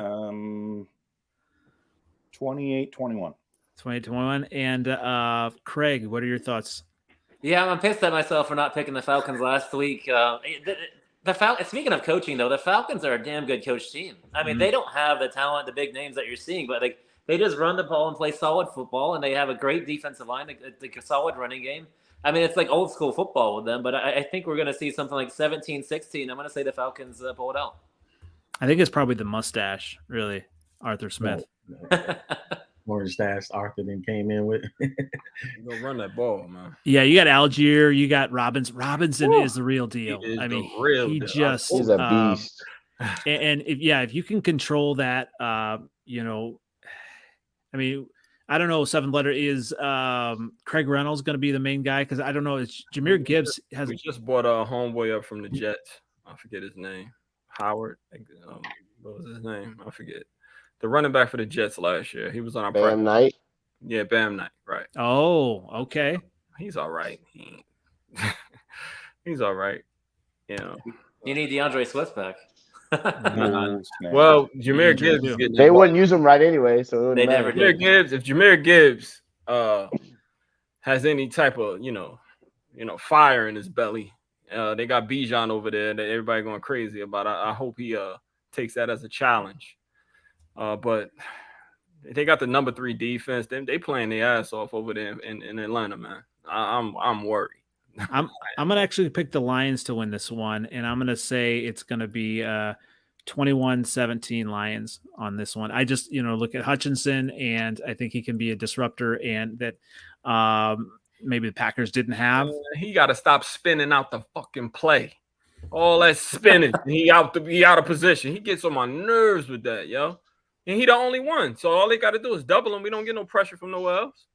28-21. 28-21. And Craig, what are your thoughts? Yeah, I'm pissed at myself for not picking the Falcons last week. Speaking of coaching, though, the Falcons are a damn good coach team. I mean, they don't have the talent, the big names that you're seeing, but they just run the ball and play solid football, and they have a great defensive line, a solid running game. I mean, it's like old school football with them, but I think we're going to see something like 17-16. I'm going to say the Falcons pull it out. I think it's probably the mustache, really, Arthur Smith. Orange stash Arthur then came in with. You gonna run that ball, man. Yeah, you got Algier, you got Robinson is the real deal. He's a beast. And if you can control that, I mean, I don't know. Seventh letter is Craig Reynolds going to be the main guy because I don't know. It's Jahmyr Gibbs We just bought a homeboy up from the Jets. I forget his name. Howard. What was his name? I forget. The running back for the Jets last year. He was on our Bam Knight. Yeah, Bam Knight. Right. Oh, okay. He's all right. He's all right. You need DeAndre Swift back. Well, Jahmyr Gibbs is getting. They wouldn't use him right anyway, so they never did. If Jahmyr Gibbs has any type of fire in his belly, they got Bijan over there that everybody going crazy about. I hope he takes that as a challenge. But they got the number 3 defense. They playing their ass off over there in Atlanta, man. I'm worried. I'm gonna actually pick the Lions to win this one, and I'm gonna say it's gonna be 21-17 Lions on this one. I just look at Hutchinson, and I think he can be a disruptor, and that maybe the Packers didn't have. He got to stop spinning out the fucking play. All that spinning, he out of position. He gets on my nerves with that, yo. And he the only one. So all they got to do is double him. We don't get no pressure from nowhere else.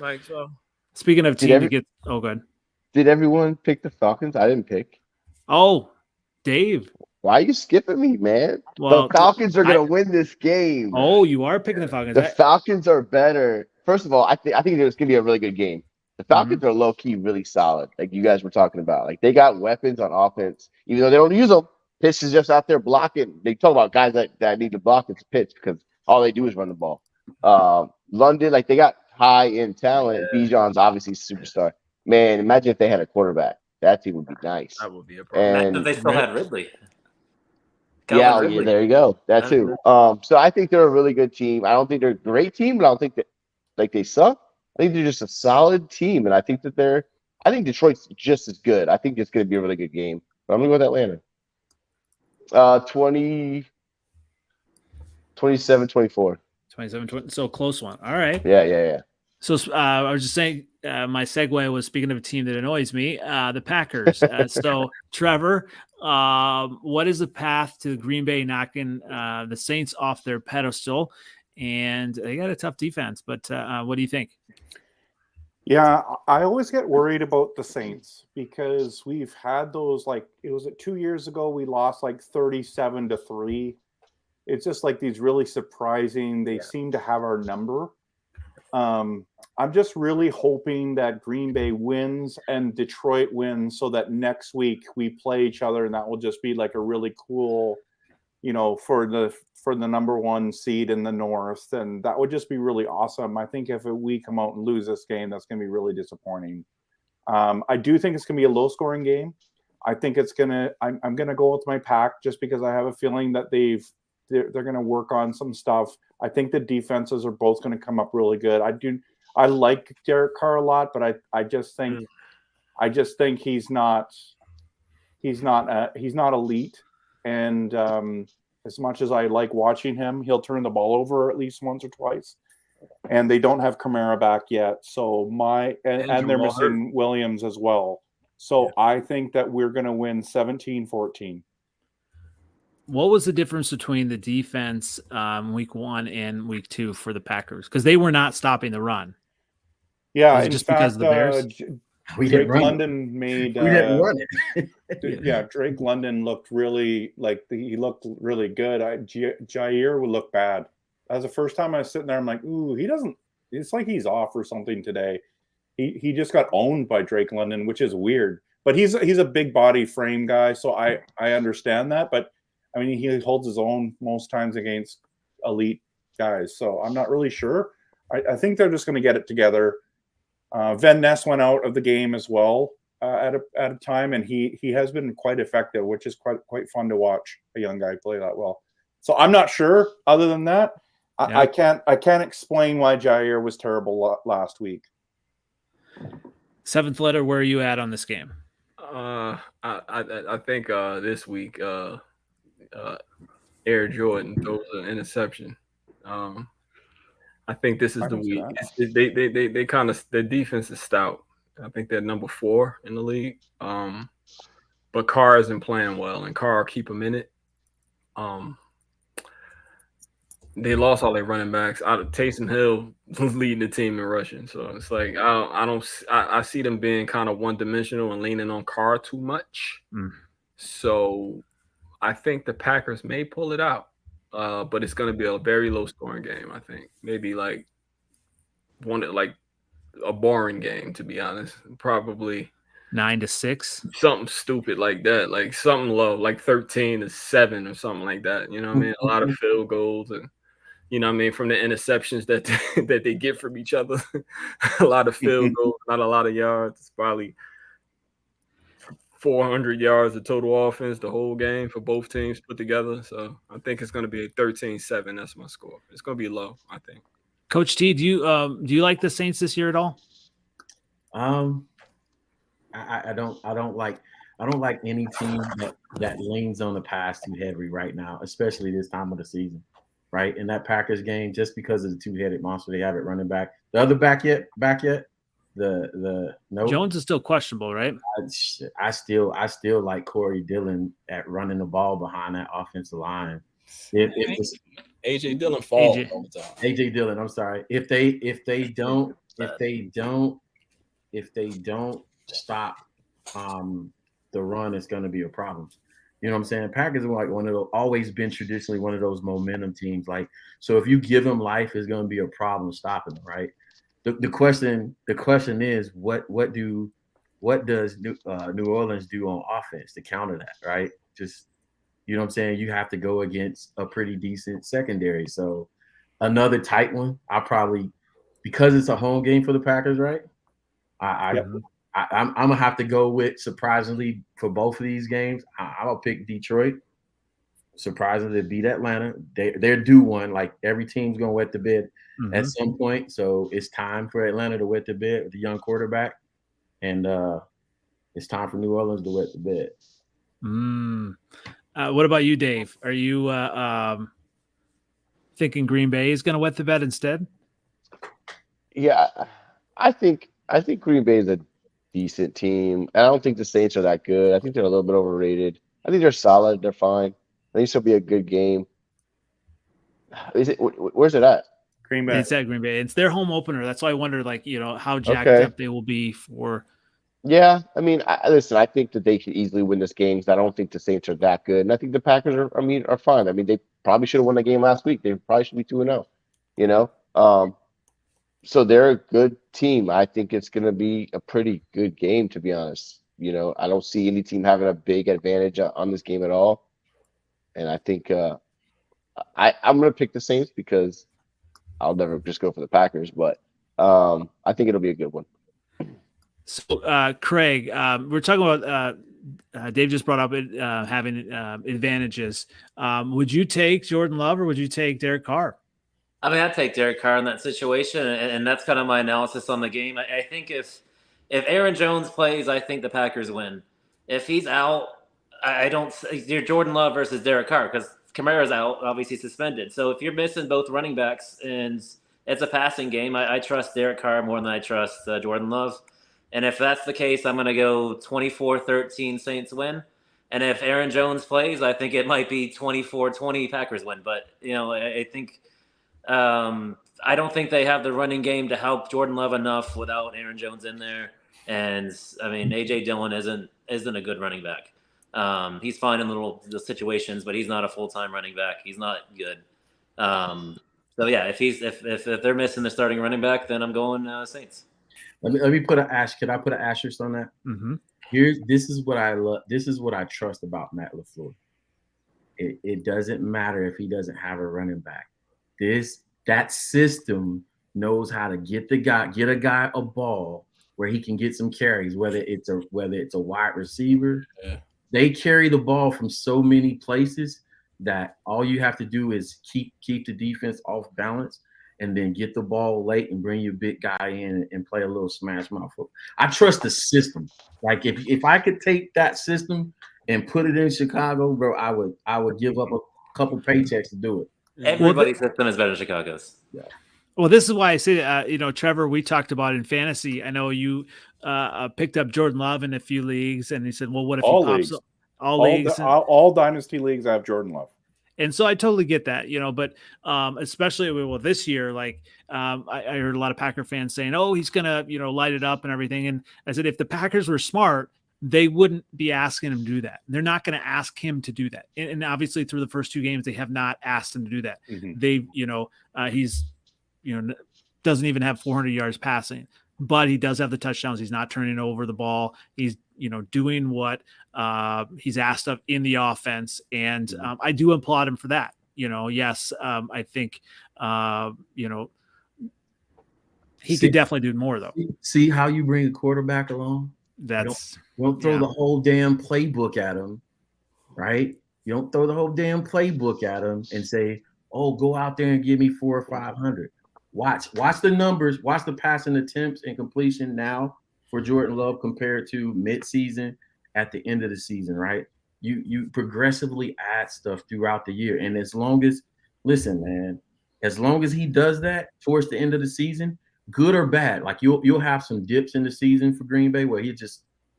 Like, so. Speaking of team to get – oh, good. Did everyone pick the Falcons? I didn't pick. Oh, Dave. Why are you skipping me, man? Well, the Falcons are going to win this game. Oh, you are picking the Falcons. The Falcons are better. First of all, I think it's going to be a really good game. The Falcons are low-key really solid, like you guys were talking about. Like, they got weapons on offense. Even though they don't use them, Pitts is just out there blocking. They talk about guys that need to block. It's Pitts because all they do is run the ball. London, like, they got high-end talent. Yeah. Bijan's obviously a superstar. Man, imagine if they had a quarterback. That team would be nice. That would be a problem. And if they still had Ridley. Yeah, there you go. That too. So I think they're a really good team. I don't think they're a great team, but I don't think that they suck. I think they're just a solid team, and I think Detroit's just as good. I think it's going to be a really good game. But I'm going to go with Atlanta. 20. 27-24. 27-20. So close one. All right. Yeah. So I was just saying, my segue was speaking of a team that annoys me, the Packers. So Trevor, what is the path to Green Bay knocking the Saints off their pedestal? And they got a tough defense, but what do you think? Yeah, I always get worried about the Saints because we've had those, like, it was 2 years ago we lost like 37-3. It's just like these really surprising. They seem to have our number. I'm just really hoping that Green Bay wins and Detroit wins so that next week we play each other, and that will just be like a really cool, for the number one seed in the North, and that would just be really awesome. I think if we come out and lose this game, that's going to be really disappointing. I do think it's going to be a low-scoring game. I think it's gonna. I'm going to go with my Pack just because I have a feeling that they're going to work on some stuff. I think the defenses are both going to come up really good. I like Derek Carr a lot, but I just think he's not elite. And as much as I like watching him, he'll turn the ball over at least once or twice. And they don't have Kamara back yet, so and they're missing Williams as well. So I think that we're going to win 17-14. What was the difference between the defense week 1 and week 2 for the Packers? Because they were not stopping the run. Yeah, just because of the Bears. Drake London made. We didn't run it. Yeah, Drake London looked really he looked really good. Jair would look bad. That was the first time I was sitting there. I'm like, ooh, he doesn't. It's like he's off or something today. He just got owned by Drake London, which is weird. But he's a big body frame guy, so I understand that. But I mean, he holds his own most times against elite guys. So I'm not really sure. I think they're just going to get it together. Van Ness went out of the game as well at a time, and he has been quite effective, which is quite fun to watch a young guy play that well. So I'm not sure. Other than that, I can't explain why Jair was terrible last week. Seventh letter, where are you at on this game? I think this week Air Jordan throws an interception. I think this is the week. They kind of, their defense is stout. I think they're number 4 in the league. But Carr isn't playing well, and Carr keep them in it. They lost all their running backs. Taysom Hill was leading the team in rushing, so it's like I see them being kind of one-dimensional and leaning on Carr too much. So I think the Packers may pull it out. But it's going to be a very low-scoring game. I think maybe like a boring game, to be honest. Probably 9-6, something stupid like that, like something low, like 13-7 or something like that. You know what I mean? A lot of field goals and from the interceptions that they get from each other. A lot of field goals, not a lot of yards. It's probably 400 yards of total offense the whole game for both teams put together. So I think it's going to be a 13-7. That's my score. It's going to be low, I think. Coach T, do you like the Saints this year at all? I don't like any team that leans on the pass too heavy right now, especially this time of the season. Right? In that Packers game, just because of the two-headed monster they have at running back. The other back yet? No. Jones is still questionable, right? I still like Corey Dillon at running the ball behind that offensive line. AJ Dillon falls all the time. AJ Dillon, I'm sorry. If they don't stop the run, it's going to be a problem. You know what I'm saying? Packers are like always been traditionally one of those momentum teams. Like, so if you give them life, it's going to be a problem stopping them, right? The question is what does New Orleans do on offense to counter that, right? Just, you know what I'm saying? You have to go against a pretty decent secondary. So another tight one. Because it's a home game for the Packers, right? I'm gonna have to go with, surprisingly, for both of these games, I'm gonna pick Detroit. Surprisingly, beat Atlanta. They're due one. Like, every team's gonna wet the bed at some point. So it's time for Atlanta to wet the bed with the young quarterback, and it's time for New Orleans to wet the bed. What about you, Dave? Are you thinking Green Bay is going to wet the bed instead? Yeah, I think Green Bay is a decent team. I don't think the Saints are that good. I think they're a little bit overrated. I think they're solid. They're fine. I think this will be a good game. Where's it at? Green Bay. It's at Green Bay. It's their home opener. That's why I wonder, like, how jacked Okay. up they will be for. Yeah, I mean, listen, I think that they could easily win this game because I don't think the Saints are that good, and I think the Packers are fine. I mean, they probably should have won the game last week. They probably should be 2-0. So they're a good team. I think it's going to be a pretty good game, to be honest. I don't see any team having a big advantage on this game at all, and I think I'm going to pick the Saints because I'll never just go for the Packers, but I think it'll be a good one. So, Craig, we're talking about Dave just brought up having advantages. Would you take Jordan Love or would you take Derek Carr? I mean, I'd take Derek Carr in that situation, and that's kind of my analysis on the game. I think if Aaron Jones plays, I think the Packers win. If he's out, I don't. You're Jordan Love versus Derek Carr because Kamara's out, obviously suspended. So if you're missing both running backs and it's a passing game, I trust Derek Carr more than I trust Jordan Love. And if that's the case, I'm going to go 24-13 Saints win. And if Aaron Jones plays, I think it might be 24-20 Packers win. But, I think I don't think they have the running game to help Jordan Love enough without Aaron Jones in there. And, I mean, A.J. Dillon isn't a good running back. He's fine in little situations, but he's not a full-time running back. He's not good. So, yeah, if they're missing the starting running back, then I'm going Saints. Let me put an asterisk. Can I put an asterisk on that? Mm-hmm. This is what I love. This is what I trust about Matt LaFleur. It doesn't matter if he doesn't have a running back. That system knows how to get a guy a ball where he can get some carries, whether it's a wide receiver. Yeah. They carry the ball from so many places that all you have to do is keep the defense off balance. And then get the ball late and bring your big guy in and play a little smash mouth. I trust the system. Like if I could take that system and put it in Chicago, bro, I would give up a couple paychecks to do it. Everybody's system is better than Chicago's. Yeah. Well, this is why I say, Trevor, we talked about in fantasy. I know you picked up Jordan Love in a few leagues, and he said, "Well, what if he pops up all leagues? All dynasty leagues I have Jordan Love." And so I totally get that, but especially with this year, like I heard a lot of Packer fans saying, "Oh, he's gonna, light it up and everything." And I said, if the Packers were smart, they wouldn't be asking him to do that. They're not going to ask him to do that. And obviously, through the first two games, they have not asked him to do that. Mm-hmm. They, he's, doesn't even have 400 yards passing, but he does have the touchdowns. He's not turning over the ball. He's doing what he's asked of in the offense. And I do applaud him for that. Yes, I think, he could definitely do more, though. See how you bring a quarterback along? That's you don't throw the whole damn playbook at him, right? You don't throw the whole damn playbook at him and say, "Oh, go out there and give me 400 or 500." Watch the numbers. Watch the passing attempts and completion now for Jordan Love compared to midseason at the end of the season, right? You progressively add stuff throughout the year, and as long as he does that towards the end of the season, good or bad, like you'll have some dips in the season for Green Bay where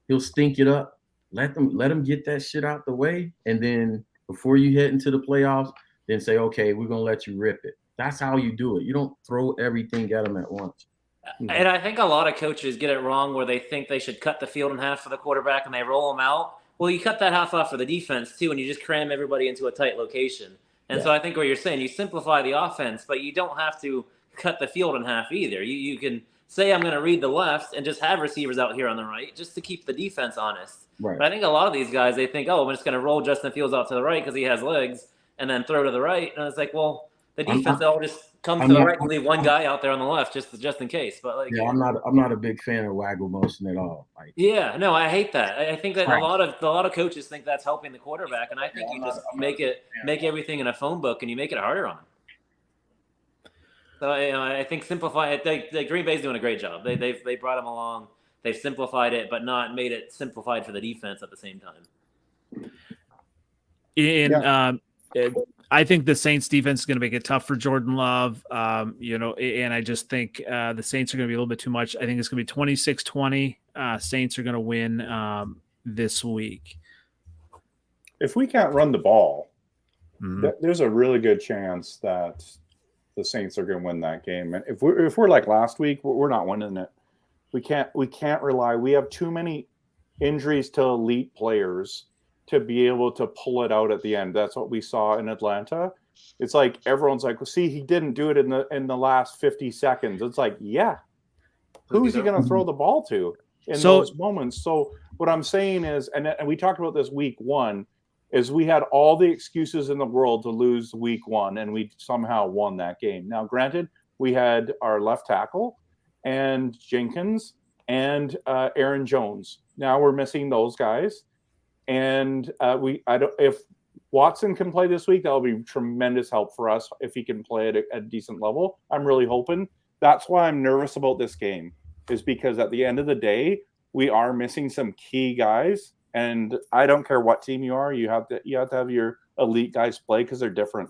he'll stink it up. Let him get that shit out the way, and then before you head into the playoffs, then say, okay, we're gonna let you rip it. That's how you do it. You don't throw everything at them at once. And I think a lot of coaches get it wrong where they think they should cut the field in half for the quarterback and they roll them out. Well, you cut that half off for the defense too, and you just cram everybody into a tight location. And so I think what you're saying, you simplify the offense, but you don't have to cut the field in half either. You can say, I'm going to read the left and just have receivers out here on the right just to keep the defense honest. Right. But I think a lot of these guys, they think, oh, I'm just going to roll Justin Fields out to the right because he has legs and then throw to the right. And it's like, well, the defense all just comes to the right and leave one guy out there on the left just in case. But I'm not a big fan of waggle motion at all. No, I hate that. I think that a lot of coaches think that's helping the quarterback, and I think you just make everything in a phone book and you make it harder on them. So I think simplify it. Green Bay's doing a great job. They brought him along. They've simplified it, but not made it simplified for the defense at the same time. I think the Saints defense is going to make it tough for Jordan Love. And I just think the Saints are going to be a little bit too much. I think it's going to be 26-20. Saints are going to win this week. If we can't run the ball, there's a really good chance that the Saints are going to win that game. And if we're like last week, we're not winning it. We can't rely. We have too many injuries to elite players to be able to pull it out at the end. That's what we saw in Atlanta. It's like everyone's like, well, see, he didn't do it in the last 50 seconds. It's like, yeah, who's he going to throw the ball to in those moments? So what I'm saying is, and we talked about this week one, is we had all the excuses in the world to lose week one, and we somehow won that game. Now, granted, we had our left tackle and Jenkins and Aaron Jones. Now we're missing those guys. And if Watson can play this week, that'll be tremendous help for us if he can play at a decent level. I'm really hoping. That's why I'm nervous about this game, is because at the end of the day, we are missing some key guys. And I don't care what team you are, you have to have your elite guys play because they're different.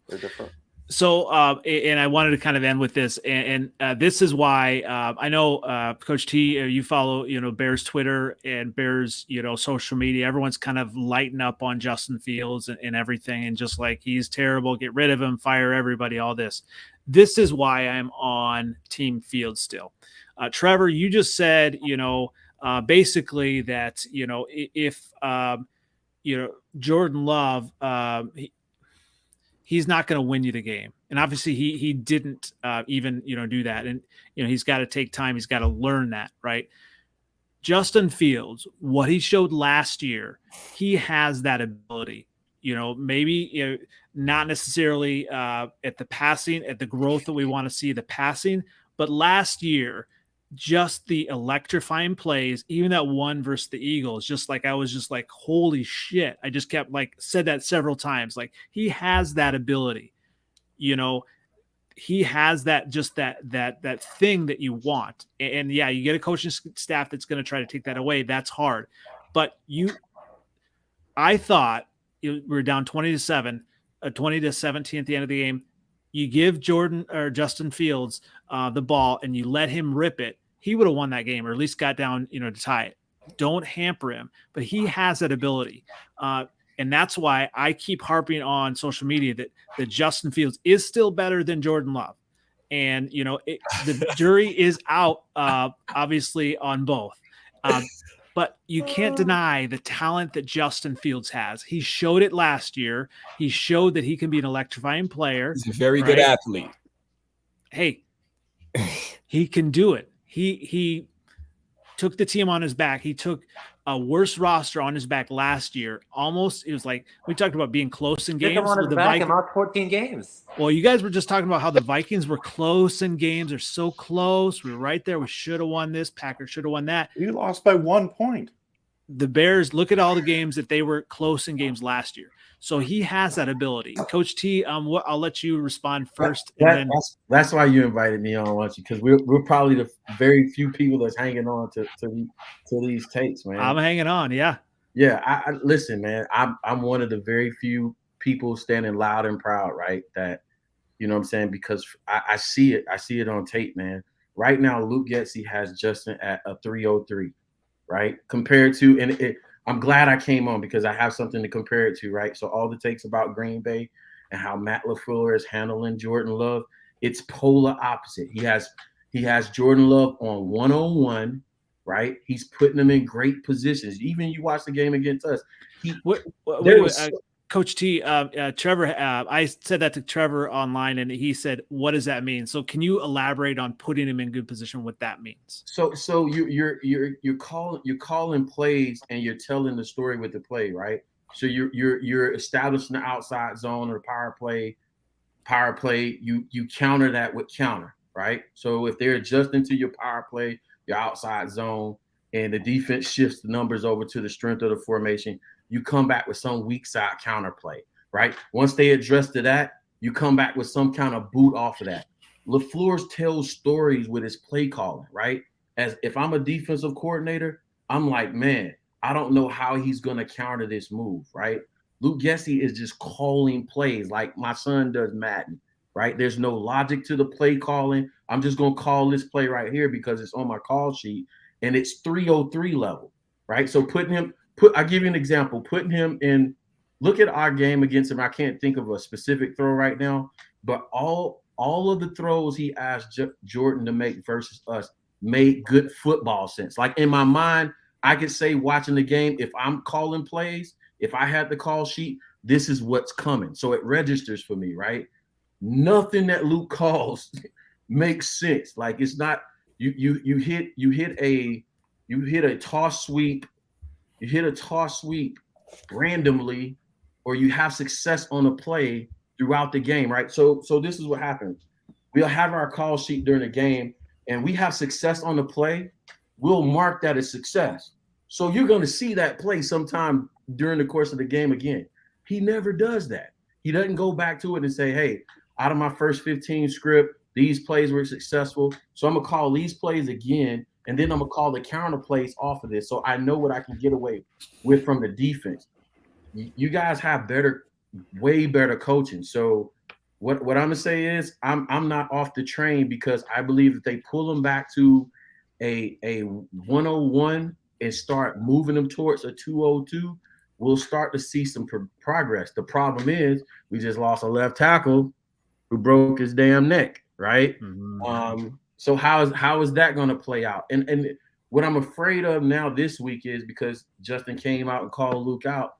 They're different. So, and I wanted to kind of end with this, and this is why I know Coach T, you follow, Bears Twitter and Bears, social media. Everyone's kind of lighting up on Justin Fields and everything, and just like, he's terrible, get rid of him, fire everybody, all this. This is why I'm on Team Fields still. Trevor, you just said, basically that, if Jordan Love, he's not going to win you the game. And obviously he didn't even, do that. And, he's got to take time. He's got to learn that, right? Justin Fields, what he showed last year, he has that ability, maybe, not necessarily at the passing, at the growth that we want to see the passing, but last year, just the electrifying plays, even that one versus the Eagles, I was just like, holy shit. I just kept said that several times. Like, he has that ability, he has that thing that you want. And yeah, you get a coaching staff that's going to try to take that away. That's hard. But I thought we were down 20-17 at the end of the game. You give Justin Fields the ball and you let him rip it, he would have won that game, or at least got down, to tie it. Don't hamper him, but he has that ability. And that's why I keep harping on social media that Justin Fields is still better than Jordan Love. And, the jury is out, obviously, on both. But you can't deny the talent that Justin Fields has. He showed it last year. He showed that he can be an electrifying player. He's a very good athlete. Hey, he can do it. He took the team on his back. He took a worse roster on his back last year. Almost, it was like, we talked about being close in games. Took him on his back and lost 14 games. Well, you guys were just talking about how the Vikings were close in games. They're so close. We were right there. We should have won this. Packers should have won that. We lost by 1 point. The Bears, look at all the games that they were close in games last year. So he has that ability. Coach T, I'll let you respond first. That's why you invited me on, watch you, because we're probably the very few people that's hanging on to these takes, man. I'm hanging on, yeah. Yeah, I listen, man. I'm one of the very few people standing loud and proud, right? That, you know what I'm saying? Because I see it. I see it on tape, man. Right now, Luke Getsy has Justin at a 303, right? Compared to, I'm glad I came on because I have something to compare it to, right? So all the takes about Green Bay and how Matt LaFleur is handling Jordan Love, it's polar opposite. He has Jordan Love on one-on-one, right? He's putting him in great positions. Even you watch the game against us. Coach T, Trevor, I said that to Trevor online, and he said, "What does that mean?" So, can you elaborate on putting him in good position? What that means? So you're calling plays, and you're telling the story with the play, right? So you're establishing the outside zone or the power play. You counter that with counter, right? So if they're adjusting to your power play, your outside zone, and the defense shifts the numbers over to the strength of the formation, you come back with some weak side counterplay, right? Once they address to that, you come back with some kind of boot off of that. LaFleur tells stories with his play calling, right? As if I'm a defensive coordinator, I'm like, man, I don't know how he's going to counter this move, right? Luke Gessie is just calling plays like my son does Madden, right? There's no logic to the play calling. I'm just going to call this play right here because it's on my call sheet, and it's 303 level, right? So I'll give you an example. Putting him in, look at our game against him. I can't think of a specific throw right now, but all of the throws he asked Jordan to make versus us made good football sense. Like in my mind, I could say watching the game, if I'm calling plays, if I had the call sheet, this is what's coming. So it registers for me, right? Nothing that Luke calls makes sense. Like it's not you hit a toss sweep, randomly, or you have success on a play throughout the game, right? So this is what happens. We'll have our call sheet during the game, and we have success on the play. We'll mark that as success. So you're going to see that play sometime during the course of the game again. He never does that. He doesn't go back to it and say, hey, out of my first 15 script, these plays were successful. So I'm going to call these plays again, and then I'm going to call the counter plays off of this so I know what I can get away with from the defense. You guys have way better coaching. So what I'm going to say is I'm not off the train because I believe if they pull them back to a 101 and start moving them towards a 202, we'll start to see some progress. The problem is we just lost a left tackle who broke his damn neck, right? Mm-hmm. So how is that going to play out? And what I'm afraid of now this week is because Justin came out and called Luke out,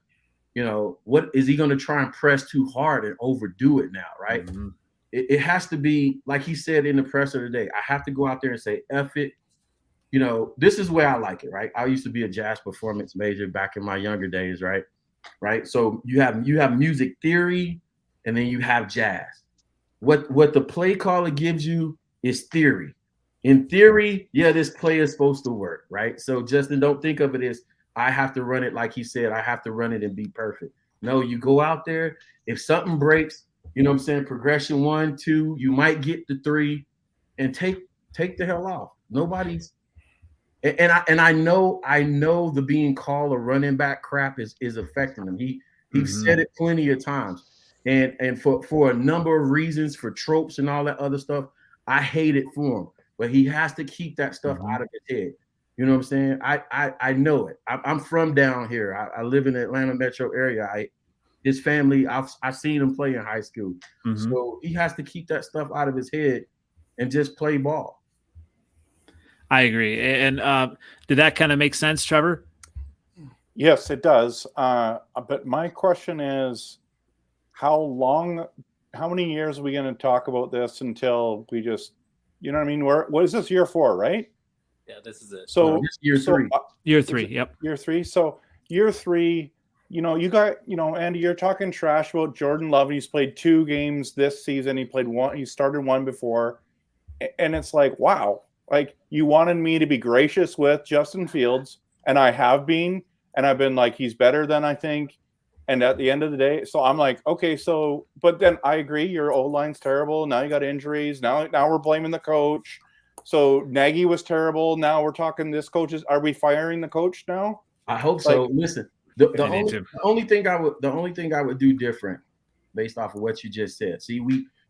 what is he going to try and press too hard and overdo it now, right? Mm-hmm. It has to be, like he said in the presser today, I have to go out there and say, F it. This is where I like it, right? I used to be a jazz performance major back in my younger days, right? Right. So you have music theory and then you have jazz. What the play caller gives you is theory. In theory, yeah, this play is supposed to work, right? So Justin, don't think of it as I have to run it like he said, I have to run it and be perfect. No, you go out there. If something breaks, progression 1, 2, you might get the 3 and take the hell off. Nobody's. And I know the being called a running back crap is affecting him. He said it plenty of times. And for a number of reasons, for tropes and all that other stuff, I hate it for him. But he has to keep that stuff out of his head. You know what I'm saying? I know it. I'm from down here. I live in the Atlanta metro area. His family, I've seen him play in high school. Mm-hmm. So he has to keep that stuff out of his head and just play ball. I agree. And did that kind of make sense, Trevor? Yes, it does. But my question is, how many years are we going to talk about this until we just, what I mean? What is this, year 4, right? Yeah, this is it. So year 3. Year 3, yep. Year 3. So year 3, you got, Andy, you're talking trash about Jordan Love. He's played 2 games this season. He played 1. He started 1 before. And it's like, wow. Like, you wanted me to be gracious with Justin Fields, and I have been, and I've been like, he's better than I think. And at the end of the day, so I'm like, okay, so, but then I agree, your O-line's terrible. Now you got injuries. Now we're blaming the coach. So Nagy was terrible. Now we're talking this coach are we firing the coach now? I hope so. Listen, the only thing I would do different based off of what you just said. See,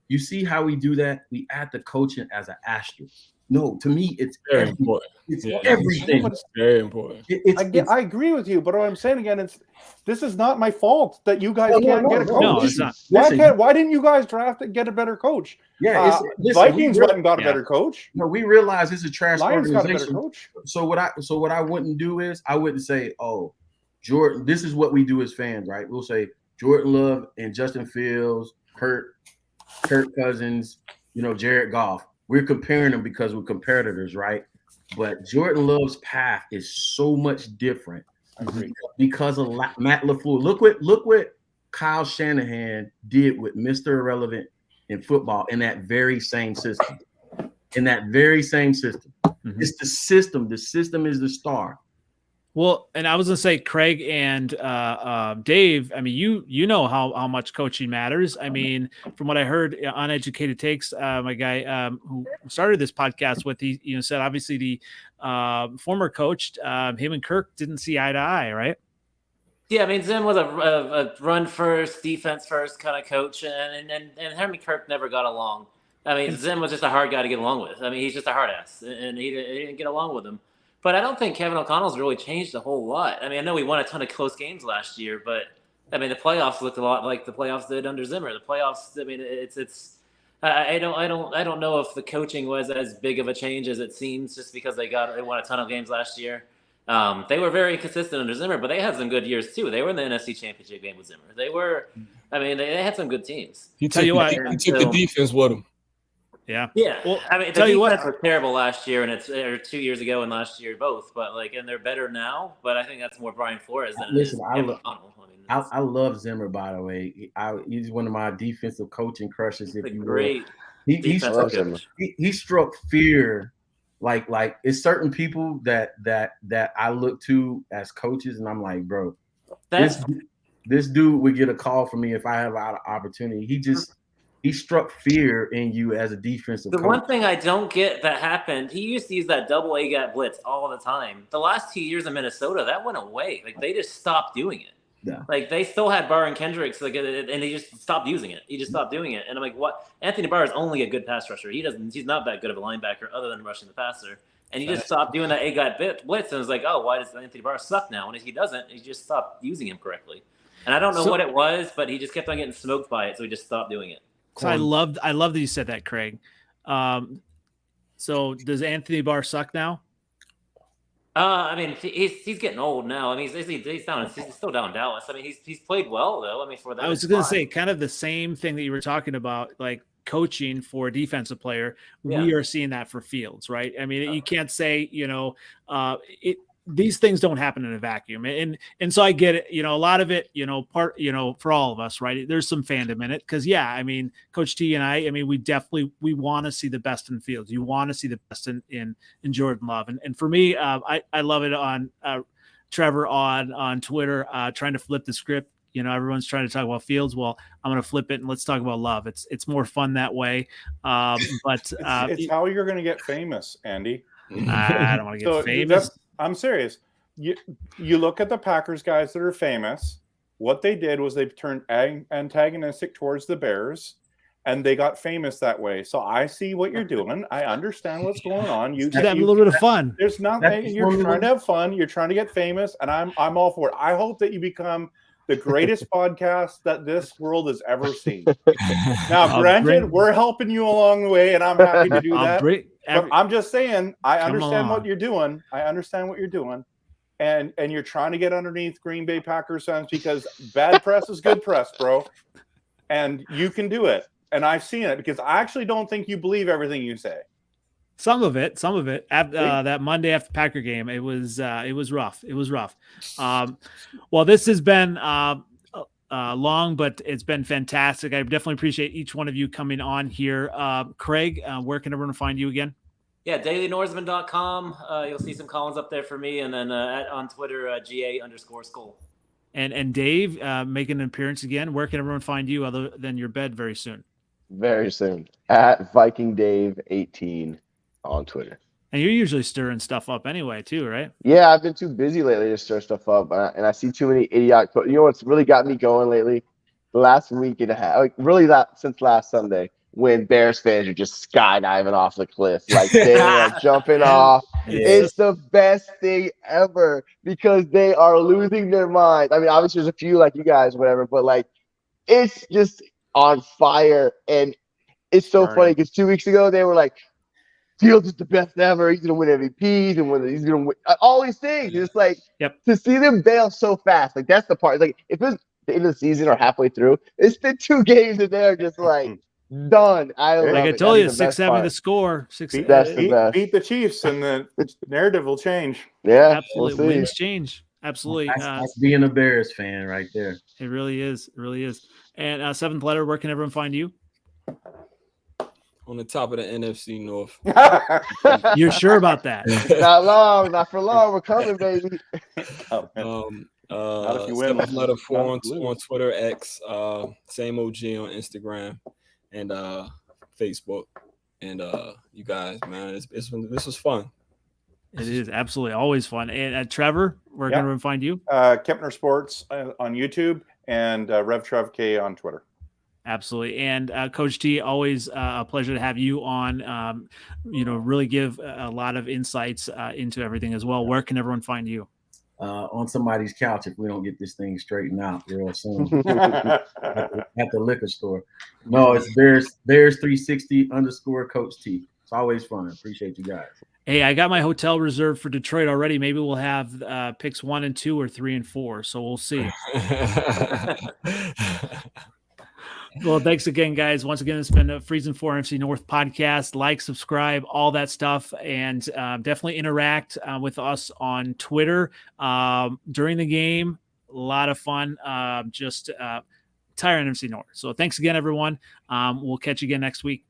you see how we do that? We add the coaching as an asterisk. No, to me, it's very important. It's everything. It's very important. I agree with you, but what I'm saying again, this is not my fault that you guys can't get a coach. No, it's not. Why didn't you guys draft and get a better coach? Yeah, Vikings went and got a better coach. No, we realize it's a trash Lions organization. got a better coach. So what I wouldn't do is I wouldn't say, oh, Jordan. This is what we do as fans, right? We'll say Jordan Love and Justin Fields, Kirk Cousins, Jared Goff. We're comparing them because we're competitors, right? But Jordan Love's path is so much different because of Matt LaFleur. Look what Kyle Shanahan did with Mr. Irrelevant in football in that very same system. Mm-hmm. It's the system. The system is the star. Well, and I was going to say, Craig and Dave, I mean, you know how much coaching matters. I mean, from what I heard on Educated Takes, my guy who started this podcast with, he said, obviously the former coach, him and Kirk didn't see eye to eye, right? Yeah, I mean, Zim was a run first, defense first kind of coach, and Henry Kirk never got along. I mean, Zim was just a hard guy to get along with. I mean, he's just a hard ass, and he didn't get along with him. But I don't think Kevin O'Connell's really changed a whole lot. I mean, I know we won a ton of close games last year, but I mean, the playoffs looked a lot like the playoffs did under Zimmer. The playoffs, I mean, I don't know if the coaching was as big of a change as it seems, just because they won a ton of games last year. They were very consistent under Zimmer, but they had some good years too. They were in the NFC Championship game with Zimmer. They had some good teams. He took the defense with him. Yeah. Yeah. Well, I mean, the defense was terrible last year, or 2 years ago and last year both. But and they're better now. But I think that's more Brian Flores than it is Kevin O'Connell. I love Zimmer, by the way. He's one of my defensive coaching crushes. If you great will. He struck fear. Like it's certain people that I look to as coaches, and I'm like, bro, this dude would get a call from me if I have an opportunity. He struck fear in you as a defensive coach. The one thing I don't get that happened, he used to use that double A gap blitz all the time. The last 2 years in Minnesota, that went away. They just stopped doing it. Yeah. They still had Barr and Kendricks, and he just stopped using it. He just stopped doing it. And I'm like, what? Anthony Barr is only a good pass rusher. He's not that good of a linebacker other than rushing the passer. And he just stopped doing that A-gap blitz, and was like, oh, why does Anthony Barr suck now? And if he doesn't, he just stopped using him correctly. And I don't know what it was, but he just kept on getting smoked by it, so he just stopped doing it. So I love that you said that, Craig. So does Anthony Barr suck now? I mean, he's getting old now. I mean, he's still down in Dallas. I mean, he's played well though. I mean, for that. I was going to say kind of the same thing that you were talking about, like coaching for a defensive player. Yeah. We are seeing that for Fields, right? I mean, you can't say, these things don't happen in a vacuum. And so I get it, a lot of it, for all of us, right? There's some fandom in it. Cause I mean, Coach T and I mean, we want to see the best in Fields. You want to see the best in Jordan Love. And for me, I love it on Trevor on Twitter, trying to flip the script. Everyone's trying to talk about Fields. Well, I'm going to flip it and let's talk about Love. It's more fun that way. But it's how you're going to get famous, Andy. I don't want to get famous. I'm serious. You look at the Packers guys that are famous. What they did was they turned antagonistic towards the Bears, and they got famous that way. So I see what you're doing. I understand what's going on. You have a little bit of fun. There's nothing. You're trying to have fun. You're trying to get famous, and I'm all for it. I hope that you become the greatest podcast that this world has ever seen. Now, granted, we're helping you along the way, and I'm happy to do that. But I'm just saying, I understand what you're doing. And you're trying to get underneath Green Bay Packers fans because bad press is good press, bro. And you can do it. And I've seen it because I actually don't think you believe everything you say. Some of it. That Monday after Packer game, it was rough. It was rough. Well, this has been long, but it's been fantastic. I definitely appreciate each one of you coming on here. Craig, where can everyone find you again? Yeah, dailynorseman.com. You'll see some columns up there for me, and then on Twitter, GA_SKol. And Dave, making an appearance again. Where can everyone find you other than your bed very soon? Very soon. At Viking Dave 18 on Twitter. And you're usually stirring stuff up anyway, too, right? Yeah, I've been too busy lately to stir stuff up, and I see too many idiotic. You know what's really got me going lately? The last week and a half, since last Sunday, when Bears fans are just skydiving off the cliff, like they are jumping off. Yeah. It's the best thing ever because they are losing their minds. I mean, obviously there's a few like you guys, whatever, but it's just on fire, and it's so funny because 2 weeks ago they were like, Fields is the best ever. He's gonna win MVPs and he's gonna win all these things. It's to see them bail so fast. That's the part. If it's the end of the season or halfway through, it's been 2 games and they're just done. I told you, 6-7 the score. Beat the Chiefs and the narrative will change. Yeah, absolutely. We'll wins change. Absolutely. That's being a Bears fan right there. It really is. It really is. And Seventh Letter, where can everyone find you? On the top of the NFC North. You're sure about that? Not for long. We're coming, baby. Seventh Letter 4 on Twitter, X, same OG on Instagram and Facebook. And you guys, man, this was fun. It is absolutely always fun. And Trevor, where can everyone find you? Kempner Sports on YouTube and Rev Trev K on Twitter. Absolutely. And Coach T, always a pleasure to have you on, really give a lot of insights into everything as well. Where can everyone find you? On somebody's couch if we don't get this thing straightened out real soon at the liquor store. No, it's Bears 360 _ Coach T. It's always fun. Appreciate you guys. Hey, I got my hotel reserved for Detroit already. Maybe we'll have picks 1 and 2 or 3 and 4. So we'll see. Well, thanks again, guys. Once again, it's been a Freezin for NFC North podcast. Like, subscribe, all that stuff, and definitely interact with us on Twitter during the game. A lot of fun. Entire NFC North. So thanks again, everyone. We'll catch you again next week.